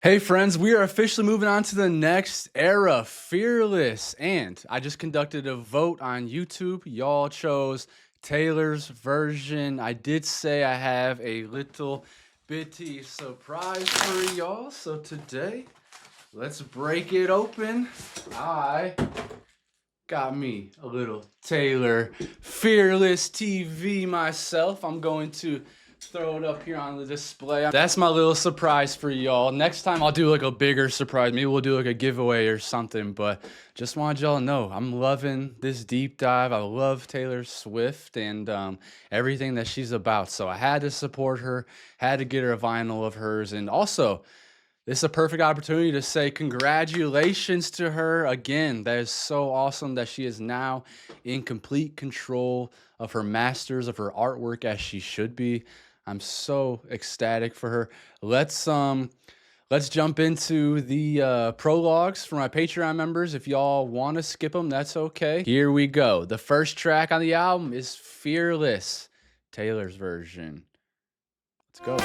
Hey friends, we are officially moving on to the next era, Fearless. And I just conducted a vote on YouTube. Y'all chose Taylor's version. I did say I have a little bitty surprise for y'all. So today, let's break it open. I got me a little Taylor Fearless TV myself. I'm going to throw it up here on the display. That's my little surprise for y'all. Next time I'll do like a bigger surprise. Maybe we'll do like a giveaway or something, but just wanted y'all to know I'm loving this deep dive. I love Taylor Swift and everything that she's about. So I had to support her, had to get her a vinyl of hers. And also, this is a perfect opportunity to say congratulations to her again. That is so awesome that she is now in complete control of her masters, of her artwork, as she should be. I'm so ecstatic for her. Let's jump into the prologues for my Patreon members. If y'all want to skip them, that's okay. Here we go. The first track on the album is Fearless, Taylor's version. Let's go.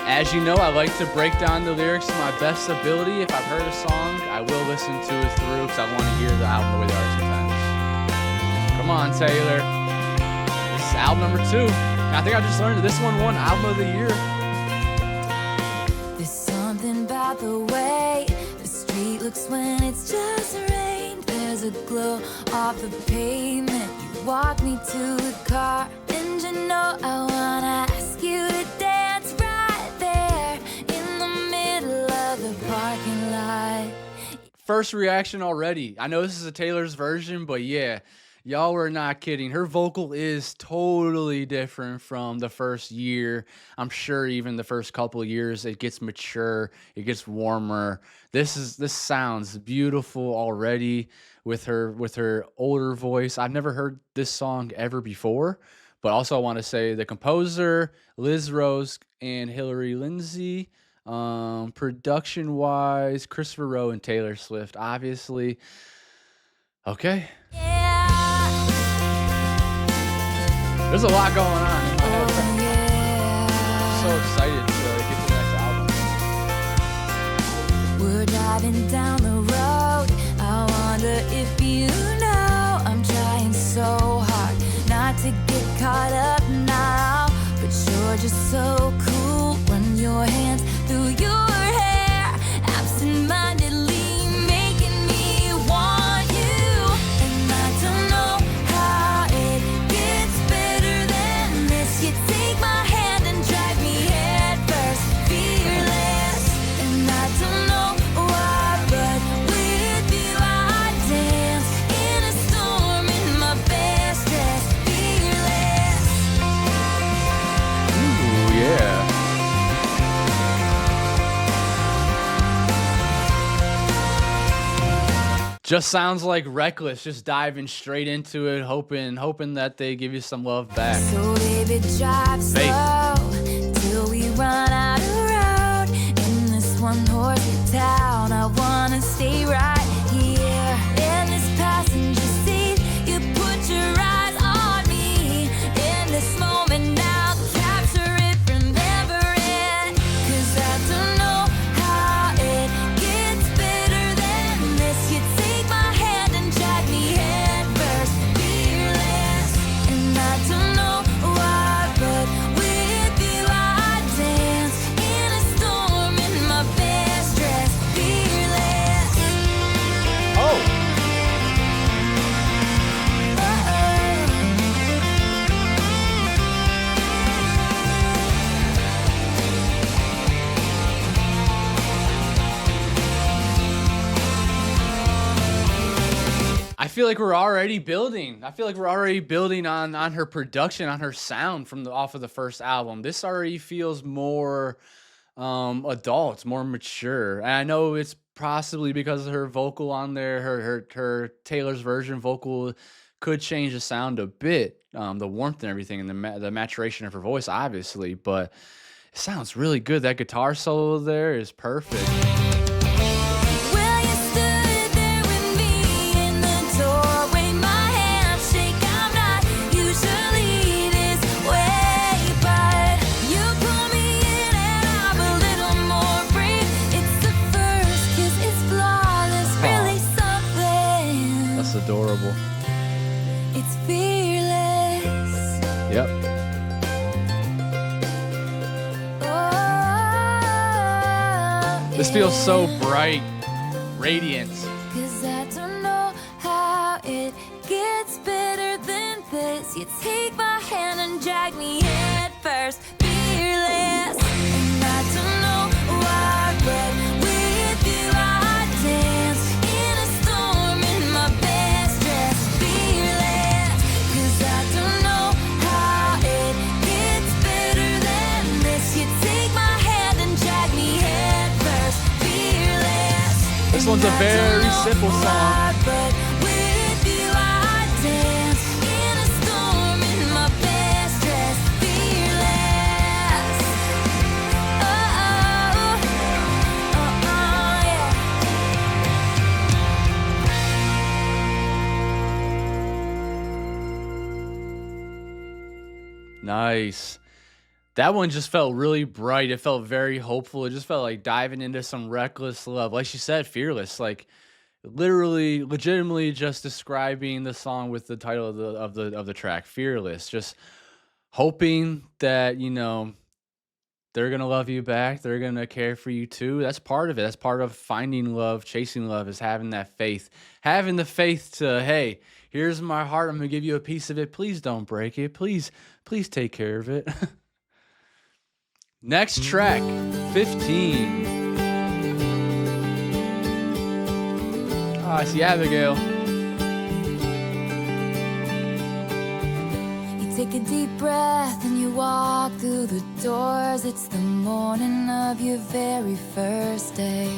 As you know, I like to break down the lyrics to my best ability. If I've heard a song, I will listen to it through because I want to hear the album the way they are sometimes. Come on, Taylor. This is album number 2. And I think I just learned that this one won Album of the Year. There's something about the way the street looks when it's just rained. There's a glow off the pavement. You walk me to the car, and you know I wanna ask you to dance right there in the middle of the parking lot. First reaction already. I know this is a Taylor's version, but yeah, y'all were not kidding. Her vocal is totally different from the first year. I'm sure even the first couple of years, it gets mature, it gets warmer. This sounds beautiful already with her older voice. I've never heard this song ever before, but also I want to say the composer, Liz Rose and Hillary Lindsay. Production wise, Christopher Rowe and Taylor Swift, obviously. Okay. There's a lot going on in my head. I'm so excited to get to the next album. We're driving down the road. I wonder if you know I'm trying so hard not to get caught up now, but you're just so cool. Run your hands through your hair, absent-mindedly making me want you. And I don't know how it gets better than this. You take my hand and drag me head first, fearless. And I don't know why, but with you I dance in a storm in my best dress, fearless. Ooh, yeah. Just sounds like Reckless, just diving straight into it, hoping that they give you some love back. So baby, drive slow till we run out of road in this one-horse town. I wanna stay right here in this passenger seat. You put your eyes on me in this moment now. Capture it, remember it, 'cause I don't know how it gets better than this. You take my hand and drag me head first, fearless. And I don't know why, but with you I dance in a storm in my best dress, fearless. Oh, I feel like we're already building. I feel like we're already building on her production, on her sound from off of the first album. This already feels more adult, more mature. And I know it's possibly because of her vocal on there. Her Taylor's version vocal could change the sound a bit, the warmth and everything, and the maturation of her voice, obviously. But it sounds really good. That guitar solo there is perfect. Well, you stood there with me in the doorway, my hand shake. I'm not usually this way, but you pull me in and I This feels so bright, radiant. 'Cause I don't know how it gets better than this. You take my hand and drag me head first, fearless. And I don't know why, but with you I dance in a storm in my best dress, fearless. 'Cause I don't know how it gets better than this. You take my hand and drag me head first, fearless. This one's a very simple song. But with you I dance in a storm in my best dress, fearless. Oh, yeah. Nice. That one just felt really bright. It felt very hopeful. It just felt like diving into some reckless love. Like she said, fearless. Like literally, legitimately just describing the song with the title of the track, fearless. Just hoping that, they're gonna love you back. They're gonna care for you too. That's part of it. That's part of finding love, chasing love, is having that faith. Having the faith to, hey, here's my heart. I'm gonna give you a piece of it. Please don't break it. Please take care of it. Next track, 15. Oh, I see Abigail. You take a deep breath and you walk through the doors. It's the morning of your very first day.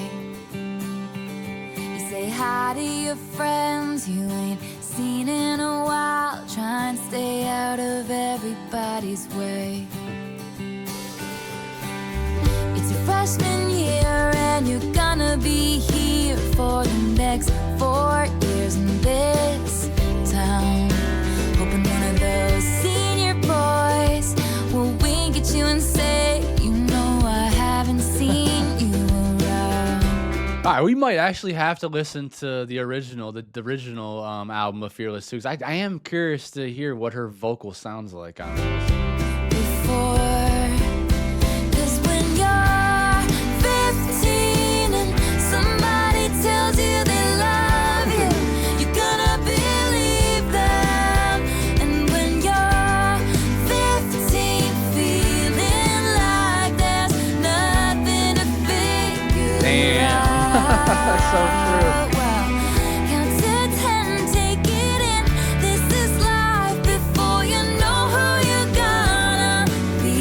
You say hi to your friends you ain't seen in a while. Try and stay out of everybody's way. It's your freshman year and you're gonna be here for the next 4 years in this town. Hoping one of those senior boys will wink at you and say, I haven't seen you around. All right, we might actually have to listen to the original album of Fearless too, 'cause I am curious to hear what her vocal sounds like on this. Before, 'cause when you're 15 and somebody tells you they love you, you're gonna believe them. And when you're 15, feeling like there's nothing to figure Damn. out. That's so true. Well, count to 10, take it in. This is life before you know who you're gonna be.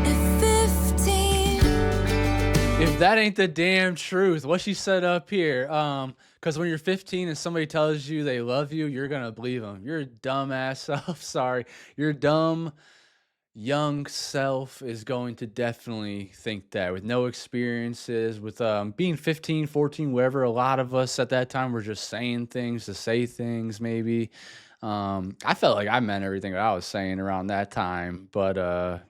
At 15. If that ain't the damn truth, what she said up here, because when you're 15 and somebody tells you they love you, you're gonna believe them. Your dumb ass self, sorry, your dumb young self is going to definitely think that, with no experiences, with being 15, 14, whatever. A lot of us at that time were just saying things to say things, maybe. I felt like I meant everything that I was saying around that time, but a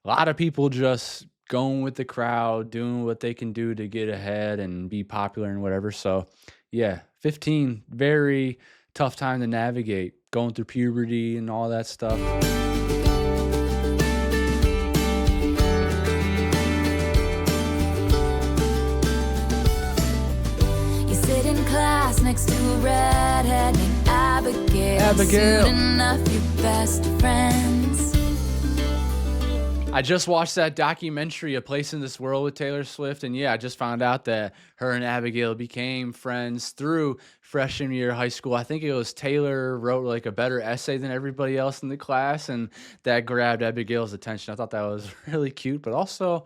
lot of people just going with the crowd, doing what they can do to get ahead and be popular and whatever. So yeah, 15, very tough time to navigate, going through puberty and all that stuff. You sit in class next to a redhead named Abigail. Soon enough, your best friends. I just watched that documentary, A Place in This World, with Taylor Swift, and yeah, I just found out that her and Abigail became friends through freshman year of high school. I think it was Taylor wrote like a better essay than everybody else in the class, and that grabbed Abigail's attention. I thought that was really cute, but also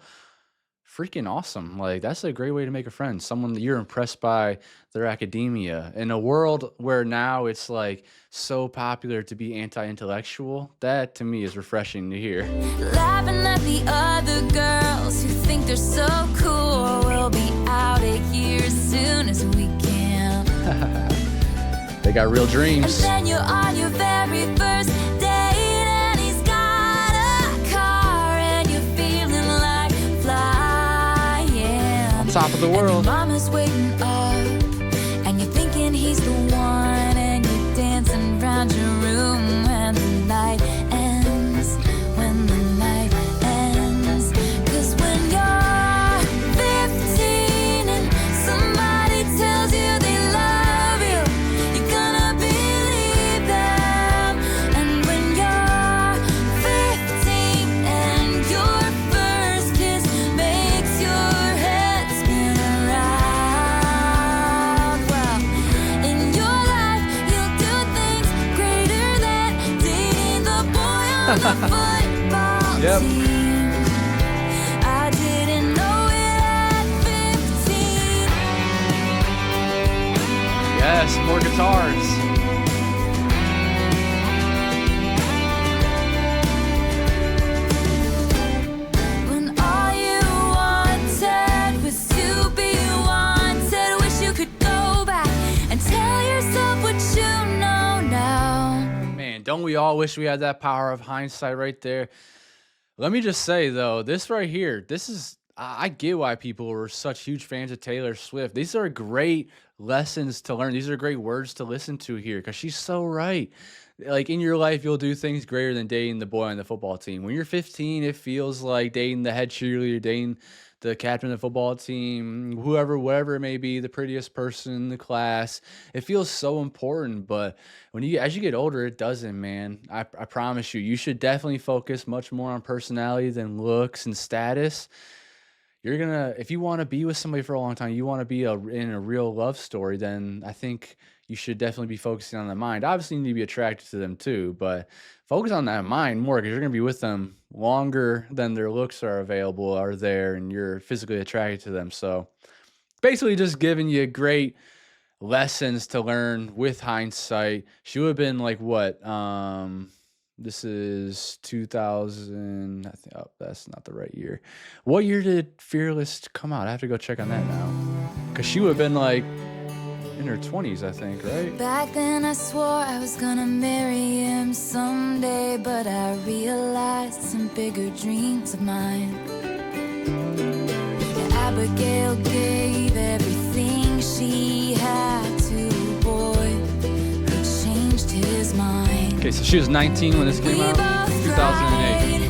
freaking awesome. Like, that's a great way to make a friend, someone that you're impressed by their academia. In a world where now it's like so popular to be anti-intellectual, that to me is refreshing to hear. Laughing at the other girls who think they're so cool. We'll be out of here as soon as we can. They got real dreams. And then you're on your very first date and he's got a car and you're feeling like flying. On top of the world. And your mama's waiting up and you're thinking he's the one and you're dancing around your room when the night ends. When the night ends. football Yep. team. I didn't know it at 15. Yes, more guitars. When all you wanted was to be wanted, wish you could go back and tell yourself what you know now. Man, don't we all wish we had that power of hindsight right there? Let me just say though, this right here, this is I get why people were such huge fans of Taylor Swift. These are great lessons to learn. These are great words to listen to here because she's so right. Like in your life, you'll do things greater than dating the boy on the football team. When you're 15, it feels like dating the head cheerleader, dating the captain of the football team, whoever, whatever it may be, the prettiest person in the class. It feels so important, but as you get older, it doesn't, man. I promise you, you should definitely focus much more on personality than looks and status. If you want to be with somebody for a long time, you want to be in a real love story, then I think you should definitely be focusing on the mind. Obviously, you need to be attracted to them too, but focus on that mind more because you're going to be with them longer than their looks are there, and you're physically attracted to them. So basically just giving you great lessons to learn with hindsight. She would have been like what? This is 2000. I think. Oh, that's not the right year. What year did Fearless come out? I have to go check on that now. Because she would have been like in her 20s, I think, right? Back then I swore I was gonna marry him someday, but I realized some bigger dreams of mine. Yeah, Abigail gave everything she had to a boy who changed his mind. Okay, so she was 19 when this came out, 2008.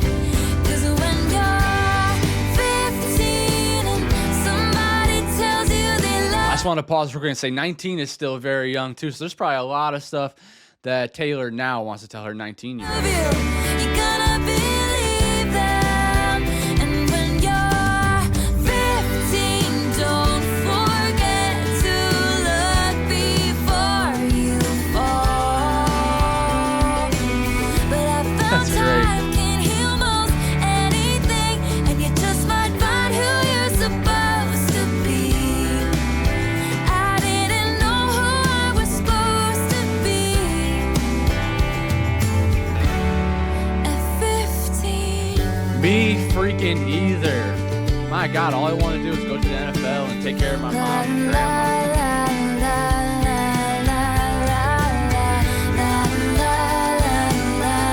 I just want to pause real quick and say 19 is still very young too, so there's probably a lot of stuff that Taylor now wants to tell her 19-year-old. That's great. Me freaking either. My God, all I want to do is go to the NFL and take care of my mom and grandma.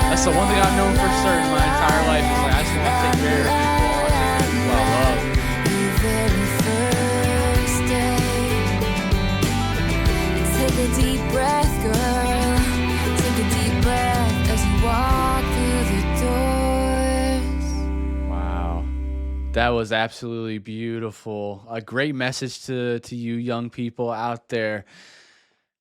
That's the one thing I've known for certain my entire life is like I just want to take care of people. I want to take care of people I love. Take a deep breath, girl. Take a deep breath as you walk through the doors. Wow. That was absolutely beautiful. A great message to you young people out there.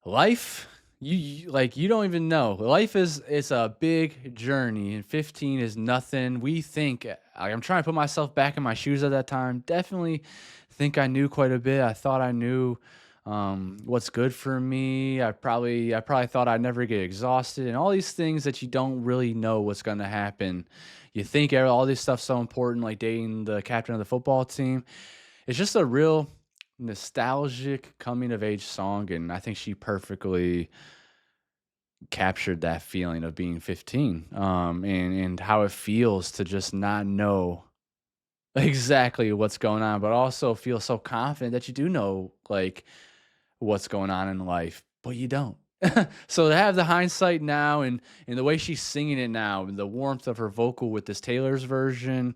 Life, you don't even know. Life it's a big journey, and 15 is nothing. We think I'm trying to put myself back in my shoes at that time. Definitely think I knew quite a bit. I thought I knew what's good for me. I probably thought I'd never get exhausted, and all these things that you don't really know what's going to happen. You think all this stuff's so important, like dating the captain of the football team. It's just a real nostalgic coming of age song, and I think she perfectly captured that feeling of being 15, and how it feels to just not know exactly what's going on, but also feel so confident that you do know like what's going on in life, but you don't. So to have the hindsight now and the way she's singing it now, and the warmth of her vocal with this Taylor's version,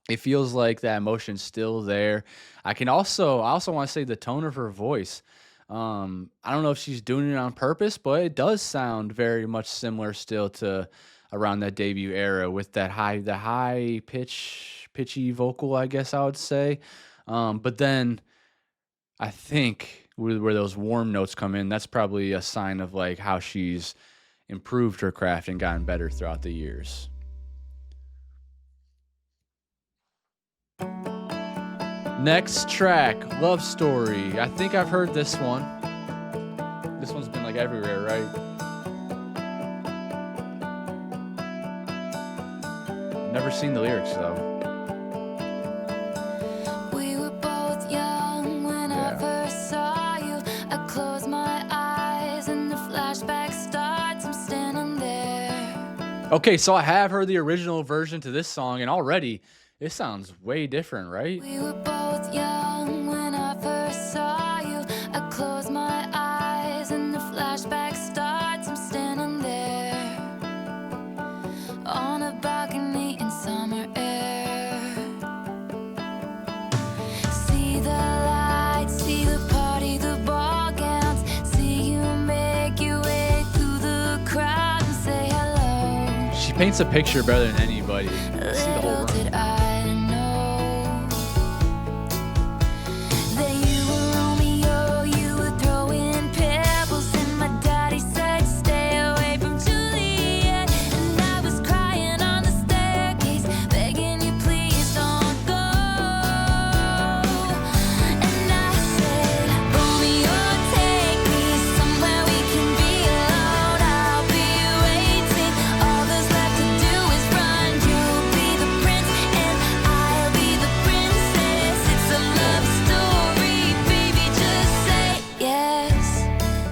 it feels like that emotion's still there. I also want to say the tone of her voice. I don't know if she's doing it on purpose, but it does sound very much similar still to around that debut era with the high pitchy vocal, I guess I would say. But then I think where those warm notes come in, that's probably a sign of like how she's improved her craft and gotten better throughout the years. Next track, Love Story. I think I've heard this one. This one's been like everywhere, right? Never seen the lyrics though. We were both young when I Yeah. first saw you. I close my eyes and the flashback starts. I'm standing there. Okay, so I have heard the original version to this song, and already it sounds way different, right? We were both young when I first saw you. I close my eyes and the flashback starts. I'm standing there on a balcony in summer air. See the lights, see the party, the ball gowns. See you make your way through the crowd and say hello. She paints a picture better than anybody. See the whole Little run. did I know that you were Romeo, you were throwing pebbles, and my daddy said stay away from Juliet. And I was crying on the staircase, begging you please don't go. And I said, Romeo, take me somewhere we can be alone. I'll be waiting. All there's left to do is run. You'll be the prince and I'll be the princess. It's a love story, baby, just say yes.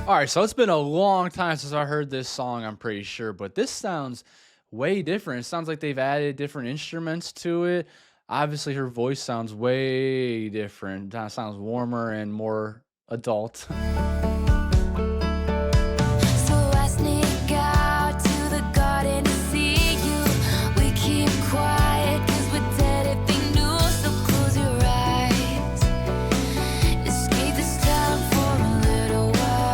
All right, so it's been a long time since I heard this song, I'm pretty sure, but this sounds way different. It sounds like they've added different instruments to it. Obviously, her voice sounds way different. It sounds warmer and more adult. So I sneak out to the garden to see you. We keep quiet 'cause we're dead if they knew. So close your eyes, escape this town for a little while.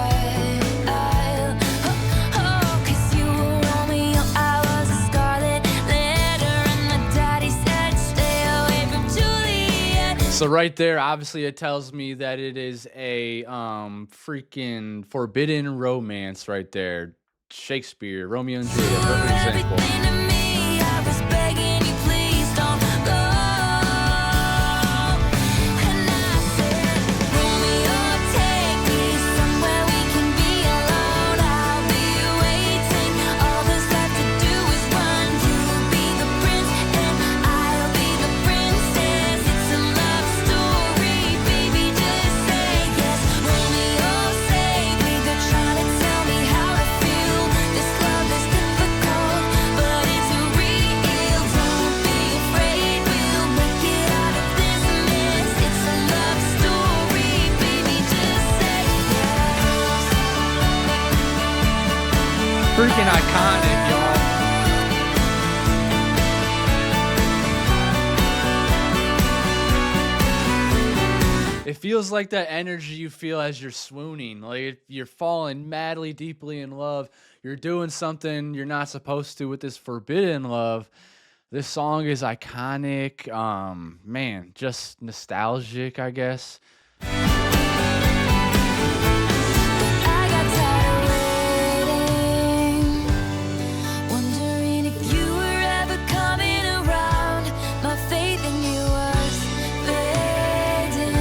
Oh, 'cause you were Romeo, I was a scarlet letter, and the daddy said stay away from Juliet. So right there, obviously, it tells me that it is a freaking forbidden romance right there. Shakespeare, Romeo and Juliet, perfect example. Everything to me, I was begging you, please don't go. And I said, Romeo, take me somewhere we can be alone. I'll be waiting. All there's left to do is run. You'll be the prince and I'll be the princess. It's a love story, baby, just say yes. Romeo, save me. They're trying to tell me how to feel. This love is difficult, but it's real. Don't be afraid, we'll make it out of this mess. It's a love story, baby, just say yes. Freaking iconic, y'all. It feels like that energy you feel as you're swooning. Like if you're falling madly, deeply in love. You're doing something you're not supposed to with this forbidden love. This song is iconic. Man, just nostalgic, I guess. I got tired waiting, wondering if you were ever coming around. My faith in you was fading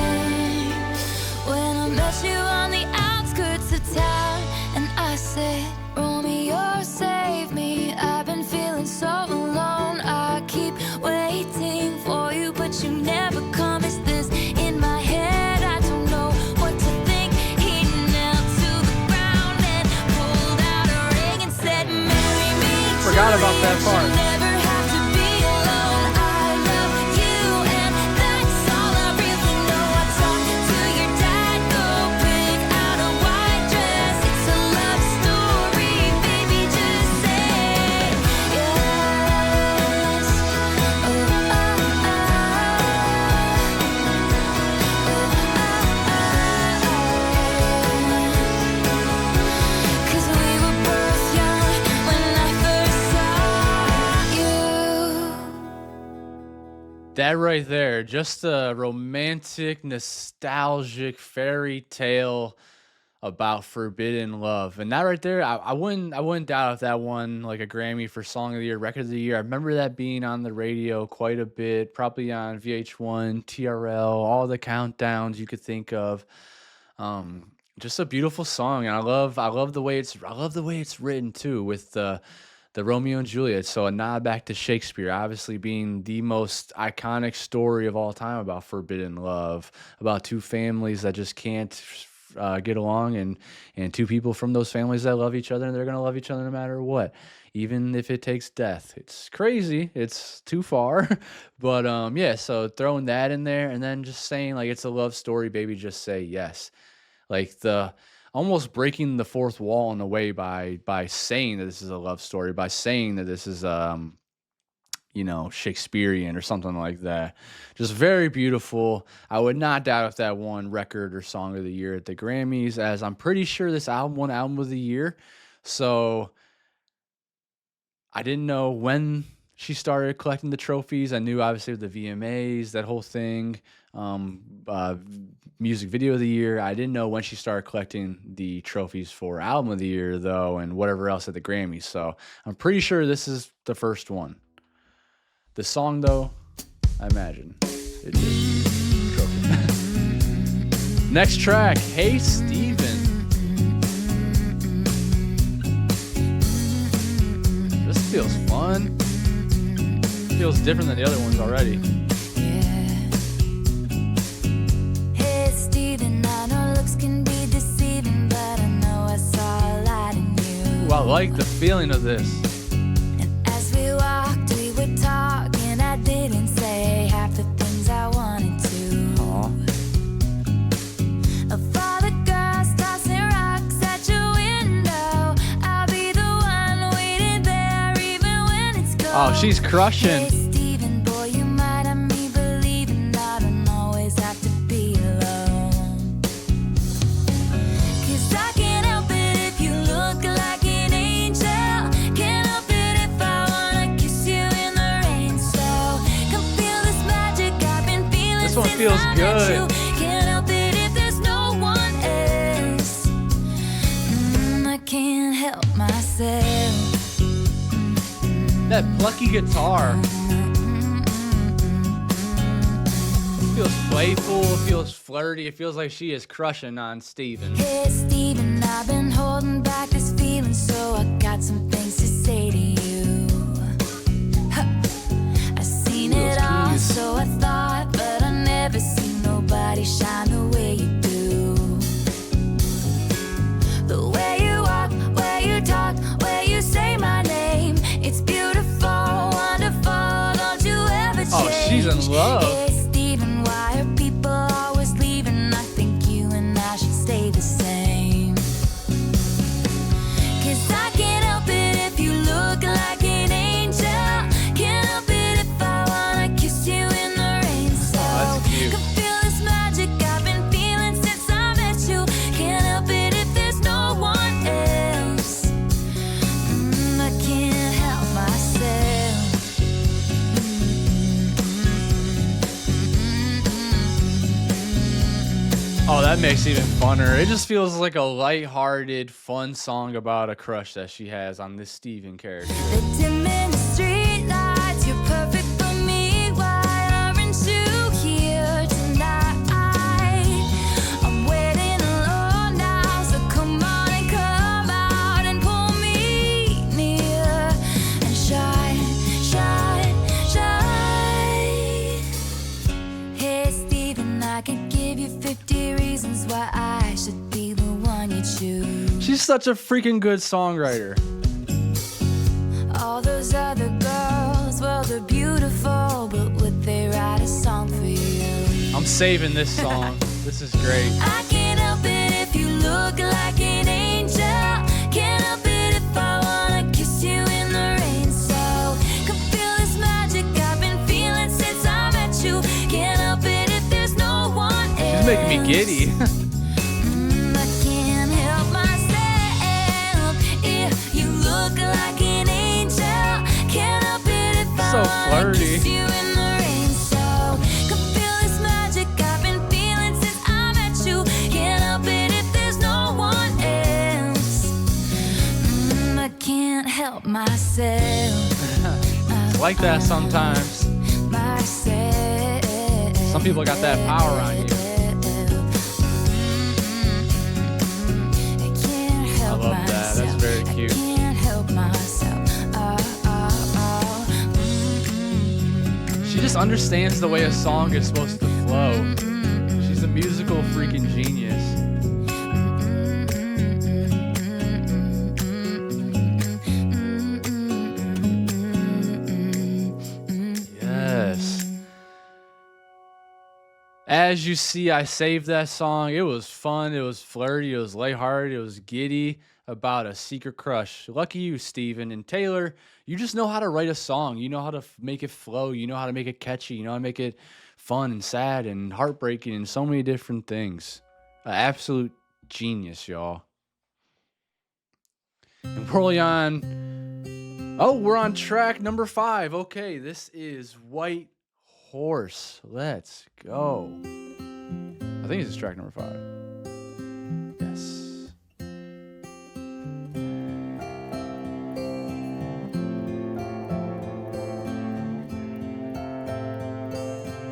when I met you on the outskirts of town, and I said, Romeo, save me. I've been feeling so alone. I keep waiting for you, but you never come. Is this in my head? I don't know what to think. He knelt to the ground and pulled out a ring and said, marry me. Forgot about that Juliet. part. You'll never have to be alone. I love you, and that's all I really know. I talked to your dad, go pick out a white dress. It's a love story, baby, just say yes. Oh, Cause we were both young when I first saw you. That right there, just a romantic, nostalgic fairy tale about forbidden love. And that right there, I wouldn't doubt if that won like a Grammy for Song of the Year, Record of the Year. I remember that being on the radio quite a bit, probably on VH1, TRL, all the countdowns you could think of. Just a beautiful song, and I love the way it's written too, with the the Romeo and Juliet. So a nod back to Shakespeare, obviously being the most iconic story of all time about forbidden love, about two families that just can't get along, and two people from those families that love each other, and they're gonna love each other no matter what, even if it takes death. It's crazy. It's too far, but yeah. So throwing that in there, and then just saying like it's a love story, baby. Just say yes, like the almost breaking the fourth wall in a way by saying that this is a love story, by saying that this is Shakespearean or something like that. Just very beautiful. I would not doubt if that won record or song of the year at the Grammys, as I'm pretty sure this album won album of the year. So I didn't know when she started collecting the trophies. I knew obviously with the VMAs, that whole thing, music video of the year. I didn't know when she started collecting the trophies for album of the year though, and whatever else at the Grammys. So I'm pretty sure this is the first one. The song though, I imagine it did. Trophy. Next track, Hey Steven. This feels fun. Feels different than the other ones already. Hey Steven, I know looks can be deceiving, but I know I saw a light in you. Ooh, I like the feeling of this. And as we walked, we were talking. I didn't say half the things I wanted to. Of all the girls tossing rocks at your window, I'll be the one waiting there even when it's cold. Oh, she's crushing. Hey Steven, boy, you might have me believing I don't always have to be alone. 'Cause I can't help it if you look like an angel. Can't help it if I wanna kiss you in the rain. So come feel this magic I've been feeling. This one since feels I met good. you. Can't help it if there's no one else. I can't help myself. That plucky guitar feels playful, feels flirty. It feels like she is crushing on Steven. Hey Steven, I've been holding back this feeling, so I got some things to say to you. I've seen it all, keys. so I thought, but I never seen nobody shine the way you do. The way you walk, way you talk, way you say my name, it's beautiful, wonderful, don't you ever change. Oh, she's in love. Hey Steven, why are people always leaving? I think you and I should stay the same. 'Cause I can't help it if you look like an angel. Can't help it if I wanna kiss you in the rain. So that's cute. can feel this magic I've been feeling since I met you. Can't help it if there's no one else. I can't help myself. Oh, that makes it even funner. It just feels like a lighthearted, fun song about a crush that she has on this Steven character. The dim in the street lights, you're perfect for me. Why aren't you here tonight? I'm waiting alone now, so come on and come out and pull me near and shine, shine, shine. Hey Steven, I can give you 50 reasons why I should be the one you choose. She's such a freaking good songwriter. All those other girls, well, they're beautiful, but would they write a song for you? I'm saving this song. This is great. I can't help it if you look like an angel. Can't help it if I wanna kiss you in the rain. So come feel this magic I've been feeling since I met you. Can't help it if there's no one else. She's making me giddy. I can't help myself if you look like an angel. Can't help it if I So wanna flirty. kiss you in the rain. So come feel this magic I've been feeling since I met you. Can't help it if there's no one else. I can't help myself. It's like that sometimes. Myself. Some people got that power on you. I can't help I love that. That's myself. very cute. I can't help myself. She just understands the way a song is supposed to flow. She's a musical freaking genius. Yes. As you see, I saved that song. It was fun, it was flirty, it was lighthearted, it was giddy about a secret crush. Lucky you, Steven. And Taylor, you just know how to write a song. You know how to make it flow. You know how to make it catchy. You know how to make it fun and sad and heartbreaking and so many different things. An absolute genius, y'all. And we're only on... Oh, we're on track number 5. Okay, this is White Horse. Let's go. I think this is track number 5. Yes.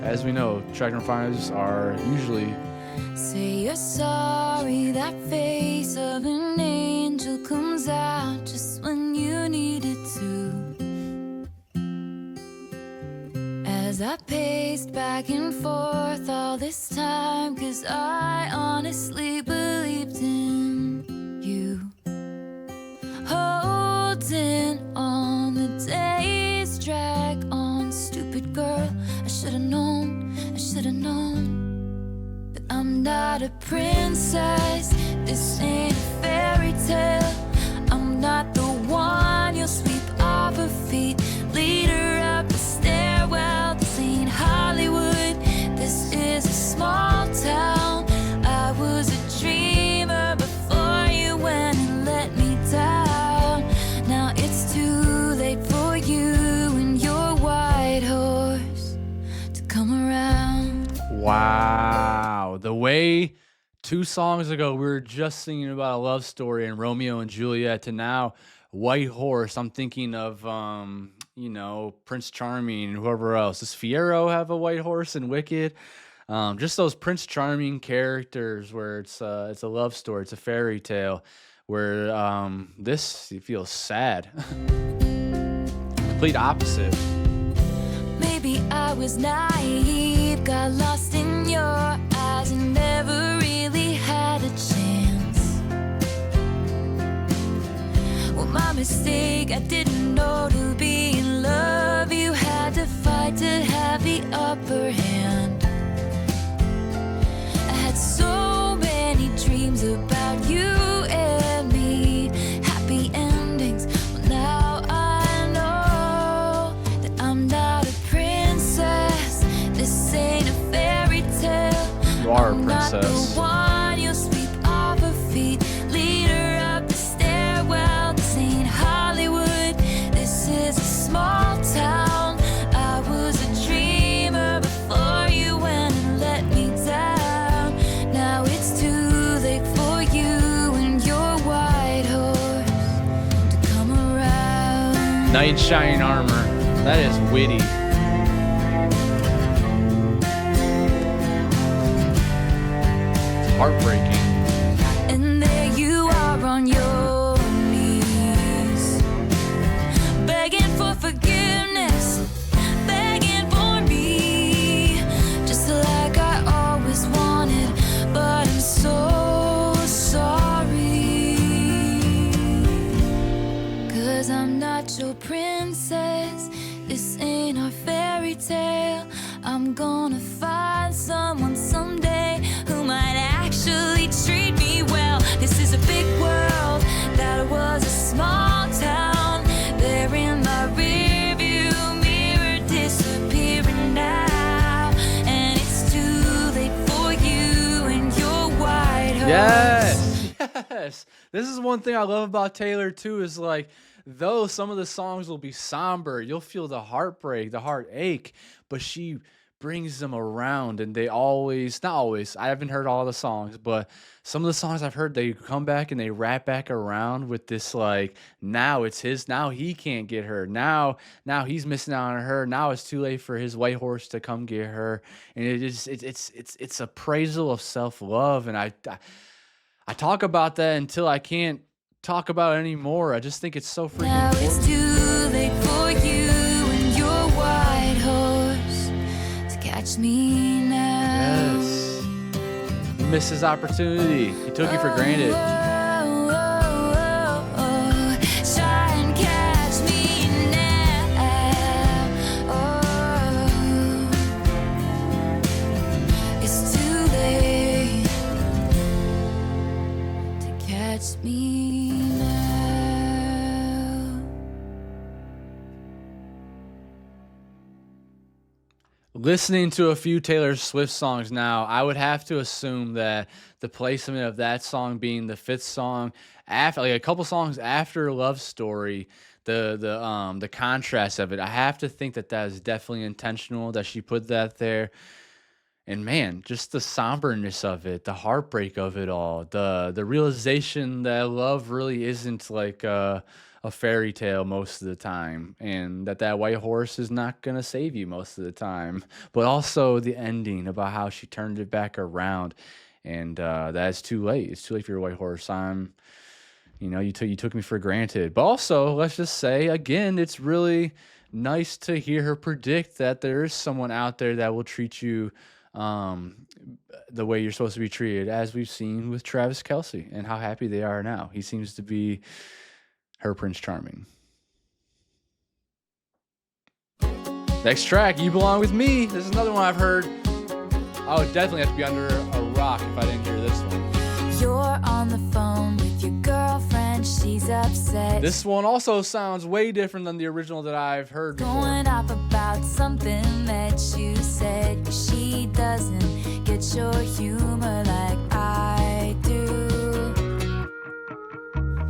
As we know, track number 5s are usually... Say you're sorry, that face of an angel comes out just when you need it to. As I paced back and forth all this time, 'cause I honestly believed in you. Holding on, the days drag on. Stupid girl, I should've known, I should've known. But I'm not a princess, this ain't a fairy tale. I'm not the one you'll sweep off her feet, lead her up the stairwell. This ain't Hollywood, this is a small town. I was a dreamer before you went and let me down. Now it's too late for you and your white horse to come around. Wow. The way 2 songs ago we were just singing about a love story and Romeo and Juliet to now White Horse. I'm thinking of, you know, Prince Charming and whoever else. Does Fiyero have a white horse in Wicked? Just those Prince Charming characters where it's a love story. It's a fairy tale where this feels sad. Complete opposite. Maybe I was naive, got lost in your eyes and never really had a chance. Well, my mistake, I didn't know to be in love you had to fight to have the upper hand. I had so many dreams about you and me, happy endings. Well, now I know that I'm not a princess, this ain't a fairy tale. You are a I'm not princess. the one you'll sweep off her feet, lead her up the stairwell. This ain't Hollywood, this is a small town. I was a dreamer before you went and let me down. Now it's too late for you and your white horse to come around. Knight in shining armor. That is witty. It's heartbreaking. And there you are on your knees, begging for forgiveness, begging for me, just like I always wanted, but I'm so sorry. 'Cause I'm not your princess, this ain't our fairy tale. I'm gonna find someone someday who might actually treat me well. This is a big world, that was a small town. They're in my rearview mirror, disappearing now. And it's too late for you and your white horse. Yes. Yes. This is one thing I love about Taylor too, is like, though some of the songs will be somber, you'll feel the heartbreak, the heartache, but she brings them around, and they always, not always, I haven't heard all the songs, but some of the songs I've heard, they come back and they wrap back around with this, like, now it's his, now he can't get her, now he's missing out on her, now it's too late for his white horse to come get her. And it's appraisal of self-love, and I talk about that until I can't talk about it anymore. I just think it's so freaking Now important. it's too late for you and your white horse catch me now. Yes. You missed his opportunity. He took you for granted. Try and catch me now. It's too late to catch me now. Listening to a few Taylor Swift songs now, I would have to assume that the placement of that song being the fifth song after, like a couple songs after Love Story, the contrast of it, I have to think that that is definitely intentional that she put that there. And man, just the somberness of it, the heartbreak of it all, the realization that love really isn't like a fairy tale most of the time, and that white horse is not gonna save you most of the time. But also the ending about how she turned it back around, and that it's too late. It's too late for your white horse. You took me for granted. But also, let's just say again, it's really nice to hear her predict that there is someone out there that will treat you the way you're supposed to be treated, as we've seen with Travis Kelce and how happy they are now. He seems to be her Prince Charming. Next track, You Belong With Me. This is another one I've heard. I would definitely have to be under a rock if I didn't hear this one. You're on the phone with your girlfriend, she's upset. This one also sounds way different than the original that I've heard before. Going off about something that you said. She doesn't get your humor like I do.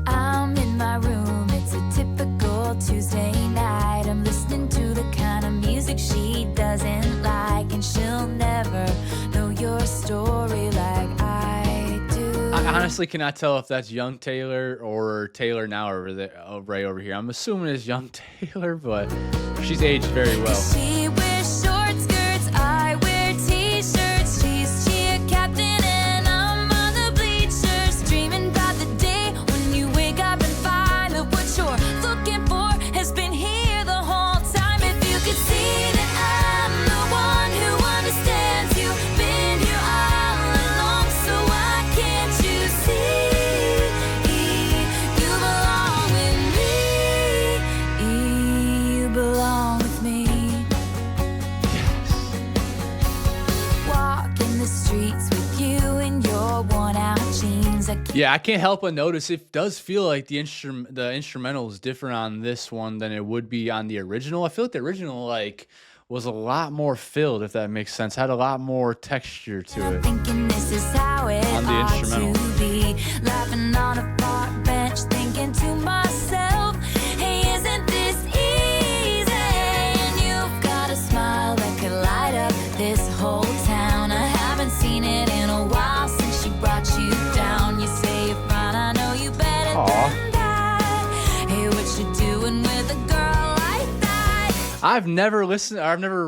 I'm in my room, it's a typical Tuesday night. I'm listening to the kind of music she doesn't like, and she'll never know your story like I do. I honestly cannot tell if that's young Taylor or Taylor now over there, right over here. I'm assuming it's young Taylor, but she's aged very well. She wears short skirts, I wear t-shirts. She's cheer captain and I'm on the bleachers, dreaming about the day when you wake up and find that what you're looking for has been here the whole time. If you could see that I'm the one who understands you, been here all along, so why can't you see you belong with me? You belong with me. Walk in the streets with you in your worn out jeans. Yeah, I can't help but notice it does feel like the instrumental is different on this one than it would be on the original. I feel like the original was a lot more filled, if that makes sense. Had a lot more texture to it. Thinking this is how it On the ought instrumental. to be. Laughing on a park bench, thinking to myself, hey, isn't this easy? And you've got a smile that could light up this whole town. I haven't seen it in a while since she brought you down. You say you're fine, I know you better than that. Hey, what you doing with a girl like that? I've never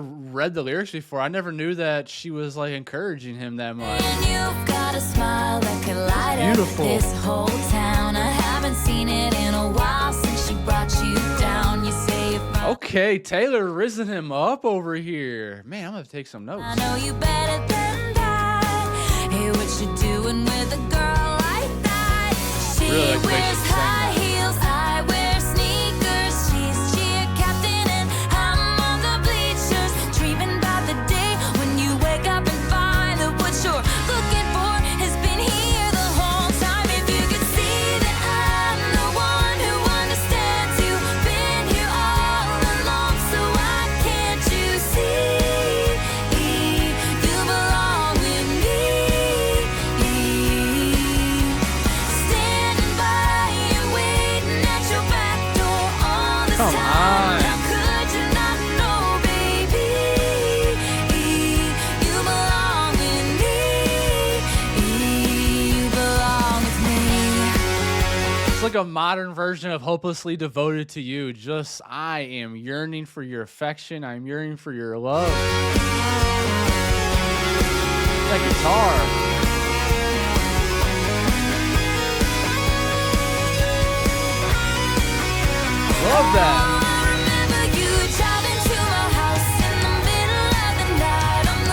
read the lyrics before. I never knew that she was like encouraging him that much. And you've got a smile that could light up Beautiful. this whole town. I haven't seen it in a while since she brought you down. You say you're fine. Okay, Taylor risen him up over here. Man, I'm gonna take some notes. I know you better than that. Hey, what you doing with a girl like that? She Really like the way wears she sang high that. heels, I wear sneakers. She's cheer captain and I'm on the bleachers, dreaming about the day when you wake up and find that what you're looking for has been here the whole time. If you could see that I'm the one who understands you, been here all along, so why can't you see you belong with me? Standing by you, waiting at your back door all this Come time. on. How could you not know, baby? You belong with me. You belong with me. It's like a modern version of Hopelessly Devoted to You. Just, I am yearning for your affection. I'm yearning for your love. That guitar. Love that. I remember you driving to my house in the middle of the night. I'm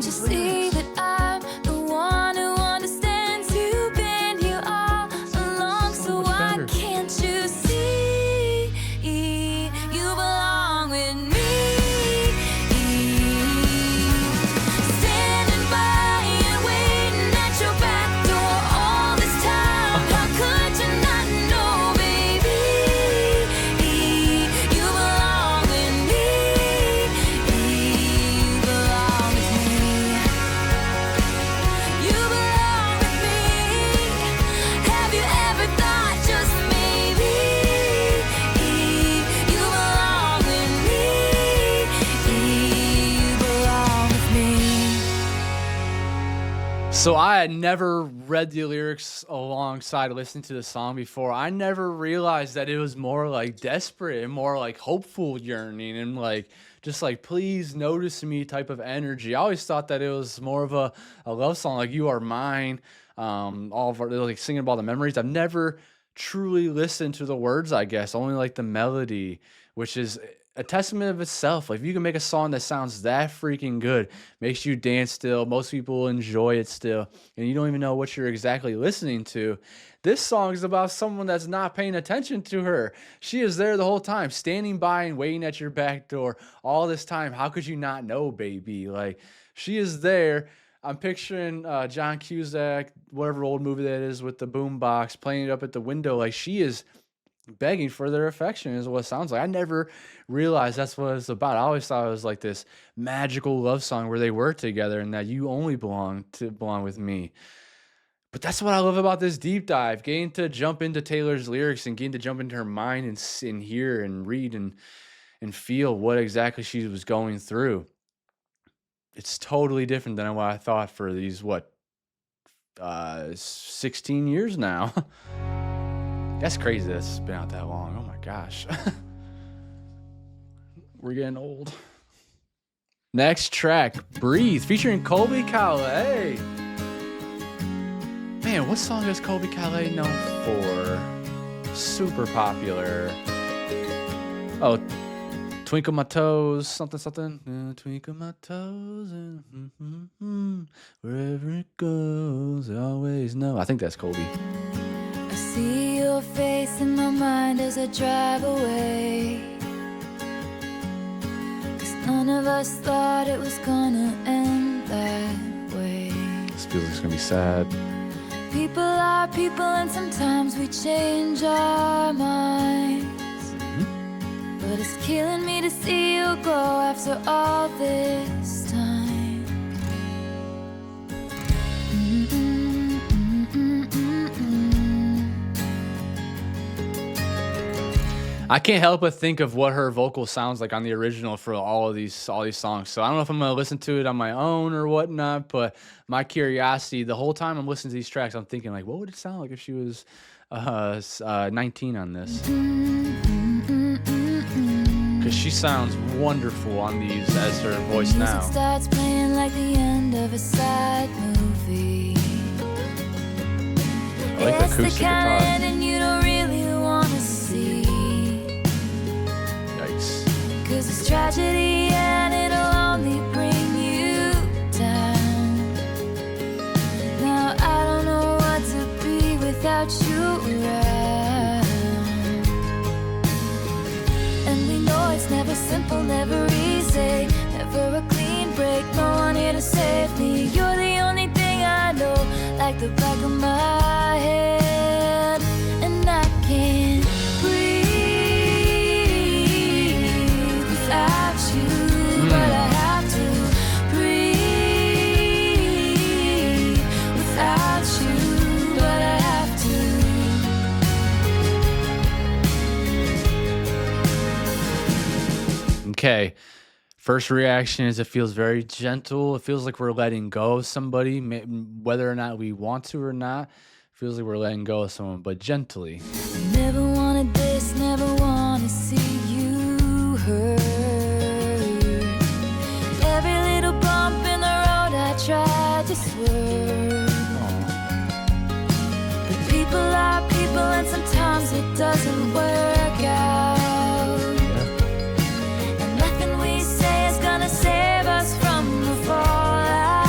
you see that I'm the one who understands? You've been here all along, so why can't you see you belong with me? Standing by and waiting at your back door all this time. How could you not know, baby? You belong with me. You belong with me. You belong with me. Have you ever thought just maybe you belong with me? You belong with me. So I had never read the lyrics alongside listening to the song before. I never realized that it was more like desperate and more like hopeful yearning and like just like please notice me type of energy. I always thought that it was more of a love song, like you are mine. All of our, like singing about the memories. I've never truly listened to the words, I guess, only like the melody, which is a testament of itself. Like if you can make a song that sounds that freaking good, makes you dance still, most people enjoy it still, and you don't even know what you're exactly listening to. This song is about someone that's not paying attention to her. She is there the whole time, standing by and waiting at your back door all this time. How could you not know, baby? Like she is there. I'm picturing John Cusack, whatever old movie that is, with the boombox playing it up at the window. Like she is begging for their affection is what it sounds like. I never realized that's what it's about. I always thought it was like this magical love song where they were together and that you only belong with me. But that's what I love about this deep dive, getting to jump into Taylor's lyrics and getting to jump into her mind and hear and read and feel what exactly she was going through. It's totally different than what I thought for these 16 years now. That's crazy that it's been out that long. Oh my gosh. We're getting old. Next track, Breathe, featuring Colby Calais. Man, what song is Colby Calais known for? Super popular. Oh, Twinkle My Toes, something. Twinkle my toes, and wherever it goes, I always know. I think that's Colby. I see your face in my mind as I drive away. 'Cause none of us thought it was gonna end that way. This feels like it's gonna be sad. People are people, and sometimes we change our minds. But it's killing me to see you go after all this time. I can't help but think of what her vocal sounds like on the original for all these songs. So I don't know if I'm gonna listen to it on my own or whatnot, but my curiosity, the whole time I'm listening to these tracks, I'm thinking like, what would it sound like if she was 19 on this? Because she sounds wonderful on these as her voice now. Music starts playing like the end of a sad movie. I like the It's the acoustic kind guitar. and you don't really want to see. Yikes. 'Cause it's tragedy and it'll only bring you down. Now I don't know what to be without you around. And we know it's never simple, never easy, never a clean break, no one here to save me. You're the only thing I know, like the back of my head. And I can't breathe without you, but I have to breathe without you, but I have to. Okay. First reaction is it feels very gentle. It feels like we're letting go of somebody, whether or not we want to or not. It feels like we're letting go of someone, but gently. Never wanted this, never want to see you hurt. Every little bump in the road I tried to swerve. But people are people, and sometimes it doesn't work out. And nothing we say is gonna save us from the fallout.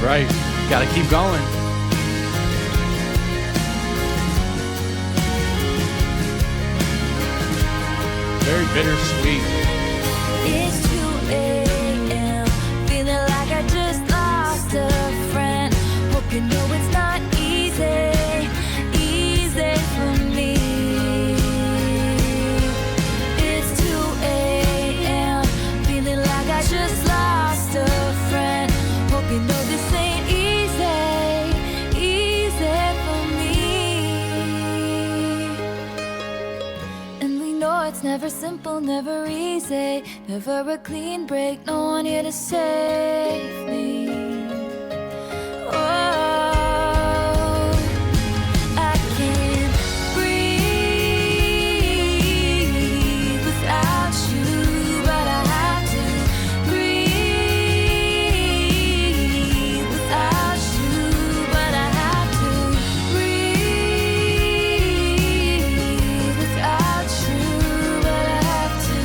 right. Gotta keep going. Very bittersweet. It's 2 a.m. Feeling like I just lost a friend. Hope you know it's not easy, easy for me. It's 2 a.m. Feeling like I just lost a friend. Hope you know this ain't easy, easy for me. And we know it's never simple, never easy, never a clean break, no one here to save me. Oh, I can't breathe without you, but I have to breathe without you, but I have to breathe without you, but I have to.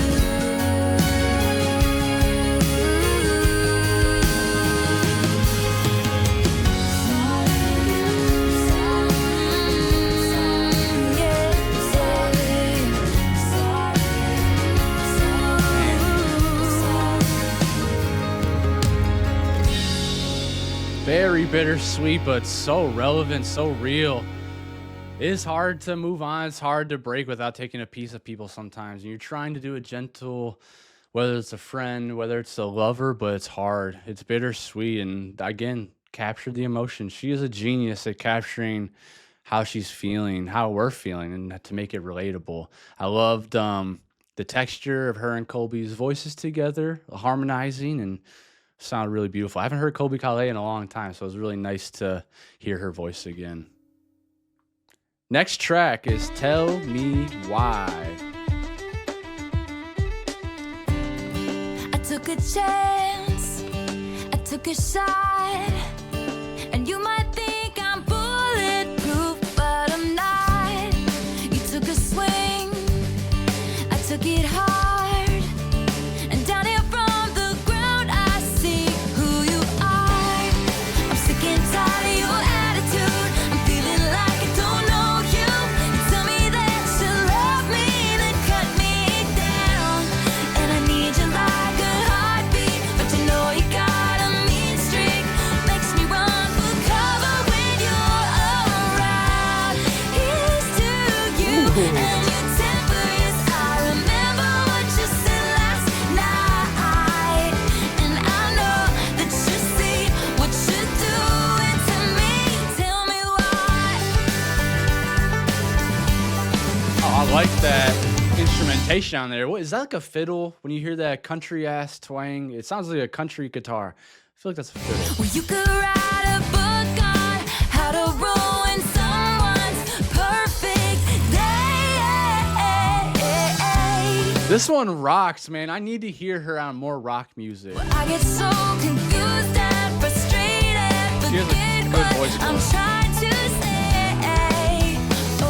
Very bittersweet, but so relevant, so real. It's hard to move on. It's hard to break without taking a piece of people sometimes. And you're trying to do it gentle, whether it's a friend, whether it's a lover, but it's hard. It's bittersweet. And again, capture the emotion. She is a genius at capturing how she's feeling, how we're feeling, and to make it relatable. I loved the texture of her and Colby's voices together, harmonizing, and sounded really beautiful. I haven't heard Colby Calais in a long time, so it was really nice to hear her voice again. Next track is Tell Me Why. I took a chance, I took a shot, and you might think I'm bulletproof, but I'm not. You took a swing, I took it hard, and down here from the ground I see who you are. I'm sick and tired of your attitude, I'm feeling like I don't know you. You tell me that you love me, then cut me down, and I need you like a heartbeat, but you know you got a mean streak, makes me run for cover when you're around. Here's to you and your temper is. I remember what you said last night, and I know that you see what you're doing to me. Tell me why. Oh, I like that instrumentation on there. What is that, like a fiddle? When you hear that country ass twang, it sounds like a country guitar. I feel like that's a fiddle. Well, you could write a book on how to ruin someone's perfect day. This one rocks, man. I need to hear her on more rock music. I get so confused and frustrated. She has a Forget good what voice I'm for it. trying to say. Oh,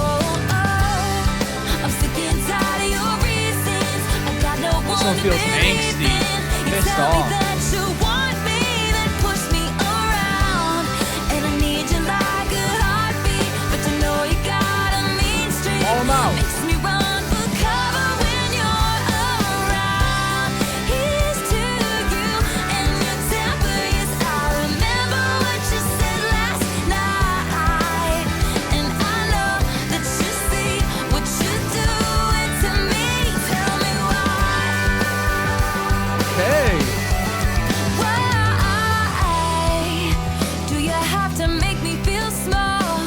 I'm sick and tired of your reasons. I got no one This one to feels believe angsty, in. You pissed tell me off. that you want me, then push me around, and I need you like a heartbeat, but you know you got a mean streak. Call 'em out. Makes me run for cover when you're around. Here's to you and your temper is. I remember what you said last night, and I know that you see what you're doing to me. Tell me why. Hey, Why do you have to make me feel small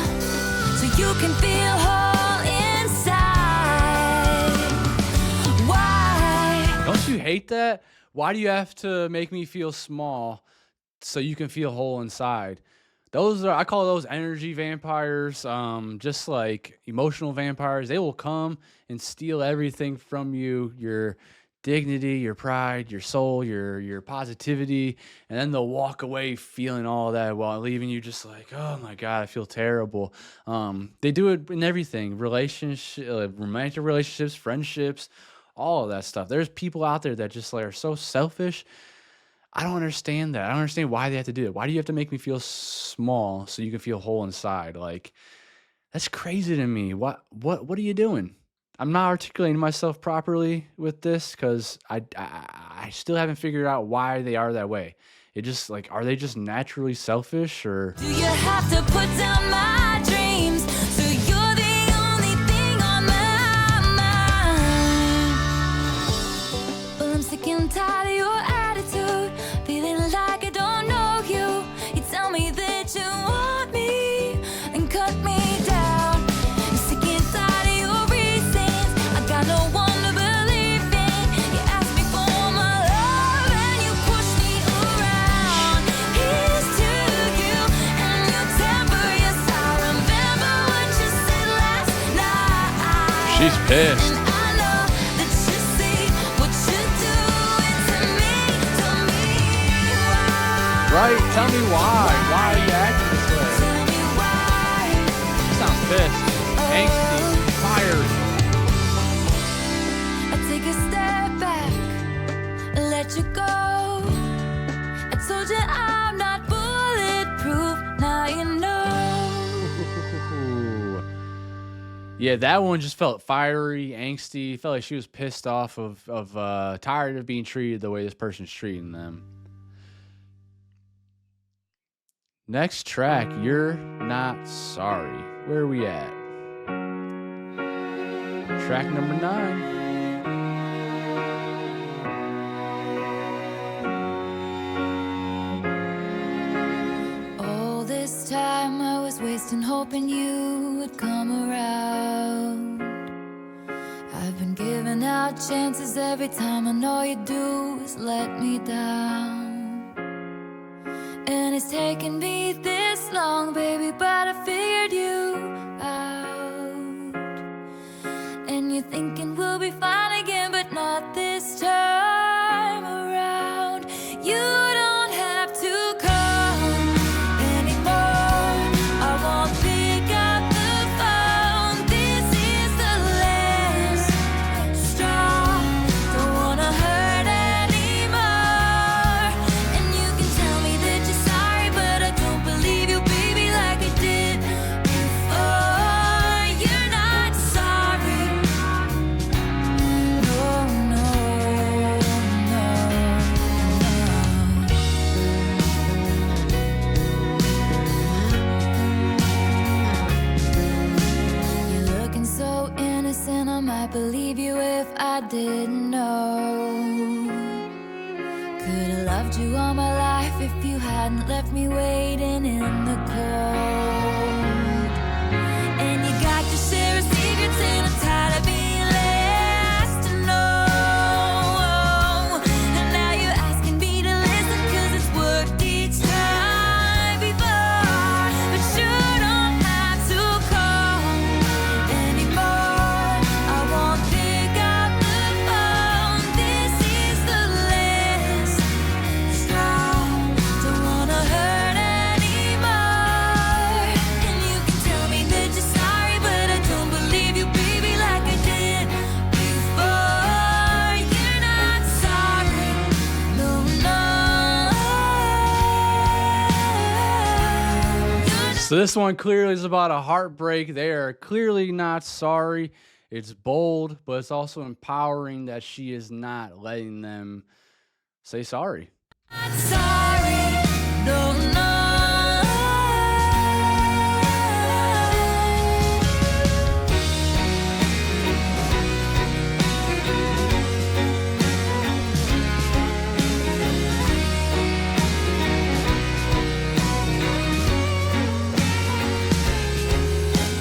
so you can feel whole inside? Why? don't you hate that? Why do you have to make me feel small so you can feel whole inside? Those are, I call those energy vampires, just like emotional vampires. They will come and steal everything from you, your dignity, your pride, your soul, your positivity, and then they'll walk away feeling all that while leaving you just like, oh my God, I feel terrible. They do it in everything, romantic relationships, friendships, all of that stuff. There's people out there that just like are so selfish. I don't understand that. I don't understand why they have to do it. Why do you have to make me feel small so you can feel whole inside? Like, that's crazy to me. What are you doing? I'm not articulating myself properly with this because I still haven't figured out why they are that way. It just like, are they just naturally selfish or? Do you have to put down my dreams? So you're the only thing on my mind. Well, I'm sick and tired of your attitude, feeling like I don't know you. You tell me that you want me and cut me down. I'm sick and tired of your reasons. I got no one to believe in. You ask me for my love and you push me around. Here's to you and your temper. Yes, I remember what you said last night. She's pissed. And I know that you see what you're doing to me. Tell me why. Right? Tell me why. Why are you acting this way? Tell me why. You sound pissed, angsty, fired. I take a step back and let you go. I told you I'm not bulletproof. Now you know. Ooh. Yeah, that one just felt fiery, angsty. Felt like she was pissed off of tired of being treated the way this person's treating them. Next track, You're Not Sorry. Where are we at? Track number 9. All this time I was wasting hoping you would come around. I've been giving out chances every time, and all you do is let me down. And it's taken me this long, baby, but I figured you out. And you're thinking we'll be fine again, but not this time around. You don't have to come anymore. I won't pick up the phone. This is the last straw. Don't wanna hurt anymore. And you can tell me that you're sorry, but I don't believe you, baby, like I did before. You're not sorry. No, no, no, no. You're looking so innocent, I might believe you if I didn't know. Could've loved you all my life if you hadn't left me waiting in the cold. And you got your share of secrets, and I'm tired of being last to know. And now you're asking me to listen, 'cause it's worked each time before. But you don't have to call anymore. I won't pick up the phone. This is the last straw. Don't wanna hurt anymore. And you can tell me that you're sorry, but I don't believe you, baby, like I did before. You're not sorry. No, no. So this one clearly is about a heartbreak. They are clearly not sorry. It's bold, but it's also empowering that she is not letting them say sorry. Not sorry. No, no.